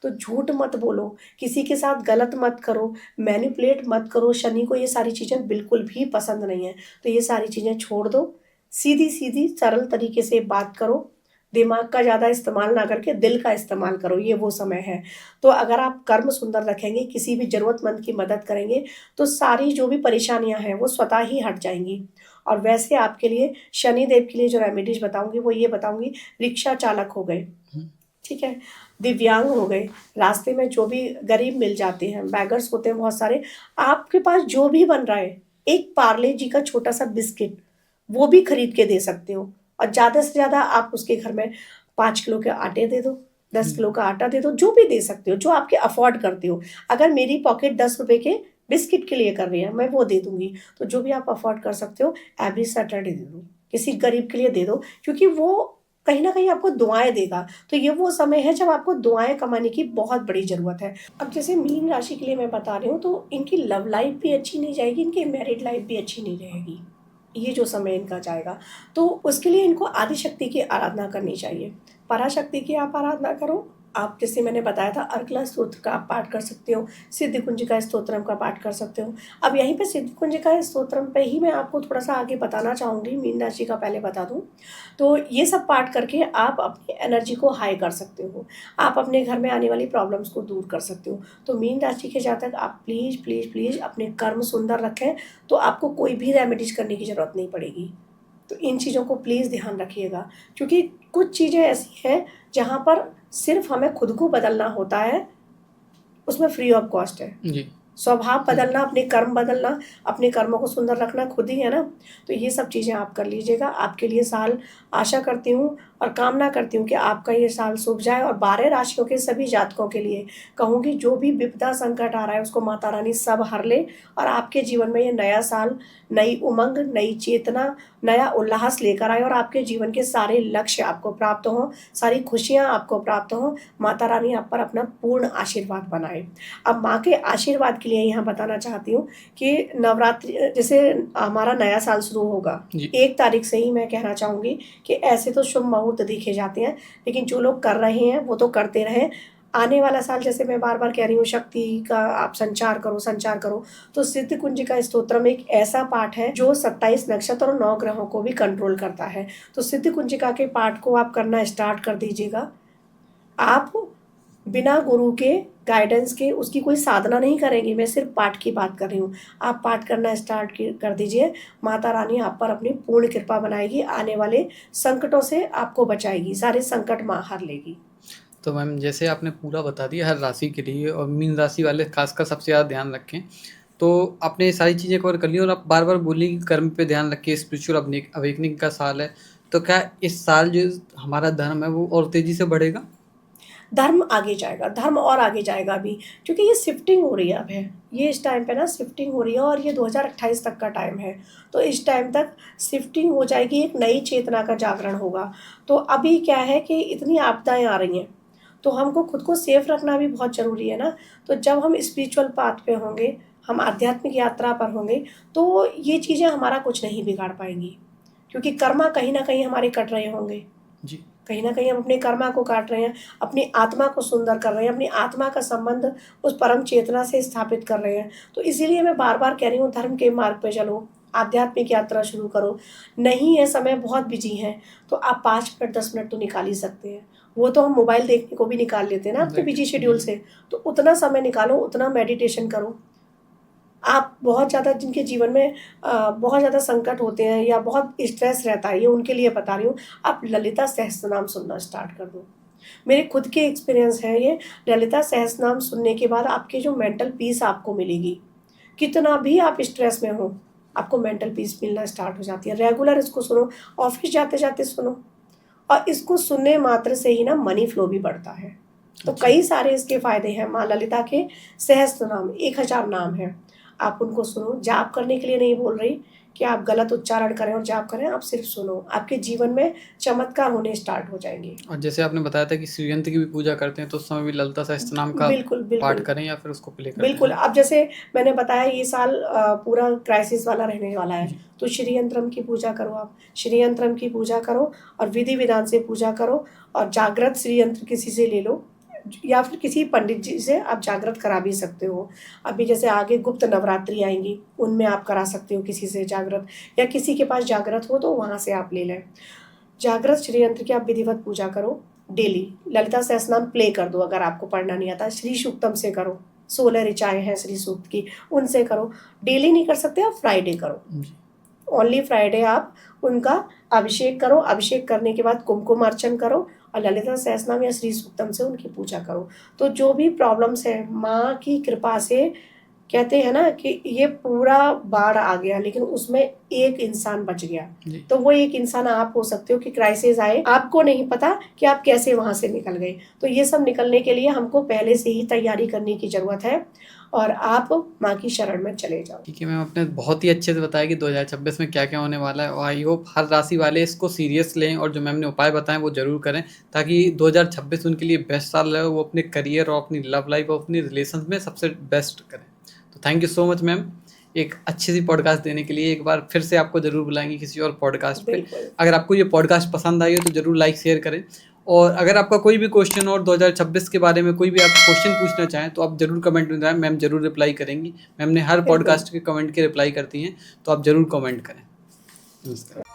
तो झूठ मत बोलो, किसी के साथ गलत मत करो, मैनिपुलेट मत करो। शनि को ये सारी चीज़ें बिल्कुल भी पसंद नहीं है, तो ये सारी चीज़ें छोड़ दो। सीधी-सीधी सरल तरीके से बात करो, दिमाग का ज़्यादा इस्तेमाल ना करके दिल का इस्तेमाल करो, ये वो समय है। तो अगर आप कर्म सुंदर रखेंगे, किसी भी ज़रूरतमंद की मदद करेंगे, तो सारी जो भी परेशानियाँ हैं, वो स्वतः ही हट जाएँगी। और वैसे आपके लिए शनि देव के लिए जो रेमेडीज़ बताऊँगी, वो ये बताऊँगी, रिक्शा चालक हो गए, हुँ। ठीक है? दिव्यांग हो गए, रास्ते में जो भी गरीब मिल जाते हैं, बेगर्स होते हैं बहुत सारे, आपके पास जो भी बन रहा है, एक पार्ले जी का छोटा-सा बिस्किट, वो भी खरीद के दे सकते हो। और ज़्यादा से ज़्यादा आप उसके घर में 5 किलो के आटे दे दो, 10 हुँ। किलो का आटा दे दो, जो भी दे सकते हो, जो आपके अफ़ोर्ड करते हो। अगर मेरी पॉकेट ₹10 के बिस्किट के लिए कर रही है, मैं वो दे दूँगी। तो जो भी आप अफ़ोर्ड कर सकते हो, एवरी सैटरडे दे दो। किसी गरीब के लिए दे दो, क्योंकि वो कहीं न कहीं आपको दुआएँ देगा। तो ये वो समय है जब आपको दुआएँ कमाने की बहुत बड़ी ज़रूरत है। अब जैसे मीन राशि के लिए मैं बता रही हूँ, तो इनकी लव लाइफ़ भी अच्छी नहीं जाएगी, इनकी मैरिड लाइफ़ भी अच्छी नहीं रहेगी। ये जो समय इनका जाएगा, तो उसके लिए इनको आदिशक्ति की आराधना करनी चाहिए। पराशक्ति की आप आराधना करो। आप, जैसे मैंने बताया था, अर्गला स्तोत्र का आप पाठ कर सकते हो, सिद्धिकुंजिका स्तोत्रम का पाठ कर सकते हो। अब यहीं पे सिद्धिकुंजिका स्तोत्रम पे ही मैं आपको थोड़ा-सा आगे बताना चाहूँगी, मीन राशि का पहले बता दूँ। तो ये सब पाठ करके आप अपनी एनर्जी को हाई कर सकते हो। आप अपने घर में आने वाली प्रॉब्लम्स को दूर कर सकते हो। तो मीन राशि के जातक, आप प्लीज़, प्लीज़, प्लीज़ अपने कर्म सुंदर रखें, तो आपको कोई भी रेमेडीज़ करने की ज़रूरत नहीं पड़ेगी। तो इन चीज़ों को प्लीज़ ध्यान रखिएगा, क्योंकि कुछ चीज़ें ऐसी हैं जहाँ पर सिर्फ़ हमें खुद को बदलना होता है, उसमें फ्री ऑफ कॉस्ट है। जी। स्वभाव हुँ। बदलना, अपने कर्म बदलना, अपने कर्मों को सुंदर रखना खुद ही है ना। तो ये सब चीज़ें आप कर लीजिएगा। आपके लिए साल, आशा करती हूँ और कामना करती हूँ कि आपका ये साल शुभ जाए। और 12 राशियों के सभी जातकों के लिए कहूँगी, जो भी विपदा संकट आ रहा है उसको माता रानी सब हर ले, और आपके जीवन में ये नया साल नई उमंग, नई चेतना, नया उल्लास लेकर आए, और आपके जीवन के सारे लक्ष्य आपको प्राप्त हों, सारी खुशियाँ आपको प्राप्त हों। माता रानी आप पर अपना पूर्ण आशीर्वाद बनाए। अब माँ के आशीर्वाद के लिए यहाँ बताना चाहती हूँ कि नवरात्रि, जैसे हमारा नया साल शुरू होगा, जी। 1 तारीख से ही मैं कहना चाहूँगी कि ऐसे तो शुभ मुहूर्त देखे जाते हैं, लेकिन जो लोग कर रहे हैं वो तो करते रहें। आने वाला साल, जैसे मैं बार-बार कह रही हूँ, शक्ति का आप संचार करो, संचार करो। तो सिद्धिकुंजिका स्तोत्रम एक ऐसा पाठ है जो 27 नक्षत्र और 9 ग्रहों को भी कंट्रोल करता है। तो सिद्धिकुंजिका के पाठ को आप करना स्टार्ट कर दीजिएगा। आप बिना गुरु के गाइडेंस के उसकी कोई साधना नहीं करेंगे, मैं सिर्फ़ पाठ की बात कर रही हूँ। आप पाठ करना स्टार्ट की कर दीजिए, माता रानी आप पर अपनी पूर्ण कृपा बनाएगी, आने वाले संकटों से आपको बचाएगी, सारे संकट माँ हर लेगी। तो मैम जैसे आपने पूरा बता दिया हर राशि के लिए और मीन राशि वाले खासकर सबसे ज़्यादा ध्यान रखें। तो आपने ये सारी चीज़ें कवर कर ली और आप बार-बार बोली कि कर्म पे ध्यान रखिए, स्पिरिचुअल अवेकनिंग का साल है। तो क्या इस साल जो हमारा धर्म है वो और तेज़ी से बढ़ेगा? धर्म आगे जाएगा, धर्म और आगे जाएगा अभी, क्योंकि ये शिफ्टिंग हो रही है अब है। ये इस टाइम पे ना शिफ्टिंग हो रही है, और ये 2028 तक का टाइम है। तो इस टाइम तक शिफ्टिंग हो जाएगी, एक नई चेतना का जागरण होगा। तो अभी क्या है कि इतनी आपदाएँ आ रही हैं, तो हमको खुद को सेफ रखना भी बहुत ज़रूरी है ना। तो जब हम स्पिरिचुअल पाथ पे होंगे, हम आध्यात्मिक यात्रा पर होंगे, तो ये चीज़ें हमारा कुछ नहीं बिगाड़ पाएँगी, क्योंकि कर्मा कहीं न कहीं हमारे कट रहे होंगे। जी। कहीं न कहीं हम अपने कर्मा को काट रहे हैं, अपनी आत्मा को सुंदर कर रहे हैं, अपनी आत्मा का संबंध उस परम चेतना से स्थापित कर रहे हैं। तो इसीलिए मैं बार-बार कह रही हूँ, धर्म के मार्ग पे चलो, आध्यात्मिक यात्रा शुरू करो। नहीं है समय, बहुत बिज़ी हैं, तो आप 5 मिनट 10 मिनट तो निकाल ही सकते हैं। वो तो हम मोबाइल देखने को भी निकाल लेते हैं ना अपने बिज़ी शेड्यूल से, तो उतना समय निकालो, उतना मेडिटेशन करो। आप बहुत ज़्यादा जिनके जीवन में बहुत ज़्यादा संकट होते हैं या बहुत स्ट्रेस रहता है, ये उनके लिए बता रही हूँ, आप ललिता सहस्त्रनाम सुनना स्टार्ट कर दो। मेरे खुद के एक्सपीरियंस है ये, ललिता सहस्त्रनाम सुनने के बाद आपकी जो मेंटल पीस आपको मिलेगी, कितना भी आप स्ट्रेस में हो, आपको मेंटल पीस मिलना स्टार्ट हो जाती है। रेगुलर इसको सुनो, ऑफ़िस जाते-जाते सुनो, और इसको सुनने मात्र से ही ना मनी फ्लो भी बढ़ता है। तो अच्छा। कई सारे इसके फ़ायदे हैं। माँ ललिता के सहस्त्रनाम 1000 नाम हैं। आप उनको सुनो, जाप करने के लिए नहीं बोल रही कि आप गलत उच्चारण करें और जाप करें, आप सिर्फ़ सुनो। आपके जीवन में चमत्कार होने स्टार्ट हो जाएँगे। और जैसे आपने बताया था कि श्री यंत्र की भी पूजा करते हैं, तो उस समय भी ललिता सहस्त्रनाम का बिल्कुल, पाठ बिल्कुल। करें या फिर उसको प्ले करते बिल्कुल, हैं? अब जैसे मैंने बताया ये साल पूरा क्राइसिस वाला रहने वाला है, जी। तो श्री यंत्रम की पूजा करो आप। श्री यंत्रम की पूजा करो और विधि-विधान से पूजा करो, और जागृत श्री यंत्र किसी से ले लो, या फिर किसी पंडित जी से आप जागृत करा भी सकते हो। अभी जैसे आगे गुप्त नवरात्रि आएँगी, उनमें आप करा सकते हो किसी से जागृत, या किसी के पास जागृत हो तो वहाँ से आप ले लें। जागृत श्री यंत्र की आप विधिवत पूजा करो डेली। ललिता सहस्त्रनाम प्ले कर दो अगर आपको पढ़ना नहीं आता, श्री सूक्तम से करो। 16 ऋचाएँ हैं श्री सूक्त की, उनसे करो। डेली नहीं कर सकते, आप फ्राइडे करो। जी। ओनली फ्राइडे आप उनका अभिषेक करो। अभिषेक करने के बाद कुमकुम अर्चन करो और ललिता सहस्त्रनाम या श्री सूक्तम से उनकी पूजा करो। तो जो भी प्रॉब्लम्स हैं, माँ की कृपा से, कहते हैं ना कि ये पूरा बाढ़ आ गया लेकिन उसमें एक इंसान बच गया। जी। तो वो एक इंसान आप हो सकते हो कि क्राइसिस आए, आपको नहीं पता कि आप कैसे वहाँ से निकल गए। तो ये सब निकलने के लिए हमको पहले से ही तैयारी करने की ज़रूरत है, और आप माँ की शरण में चले जाओ। ठीक है मैम, आपने बहुत ही अच्छे से बताया कि 2026 में क्या-क्या होने वाला है, और आई होप हर राशि वाले इसको सीरियस लें और जो मैम ने उपाय बताएँ वो ज़रूर करें, ताकि 2026 उनके लिए बेस्ट साल रहे, वो अपने करियर और अपनी लव लाइफ और अपनी रिलेशंस में सबसे बेस्ट करें। तो thank you so much ma'am, एक अच्छी-सी पॉडकास्ट देने के लिए। एक बार फिर से आपको ज़रूर बुलाएँगे किसी और पॉडकास्ट पे। बिल्कुल। अगर आपको ये पॉडकास्ट पसंद आई हो तो ज़रूर लाइक, शेयर करें, और अगर आपका कोई भी क्वेश्चन और 2026 के बारे में कोई भी आप क्वेश्चन पूछना चाहें तो आप ज़रूर कमेंट में बताएँ, मैम ज़रूर रिप्लाई करेंगी। मैम ने हर बिल्कुल। पॉडकास्ट के कमेंट के रिप्लाई करती हैं, तो आप ज़रूर कमेंट करें। नमस्कार।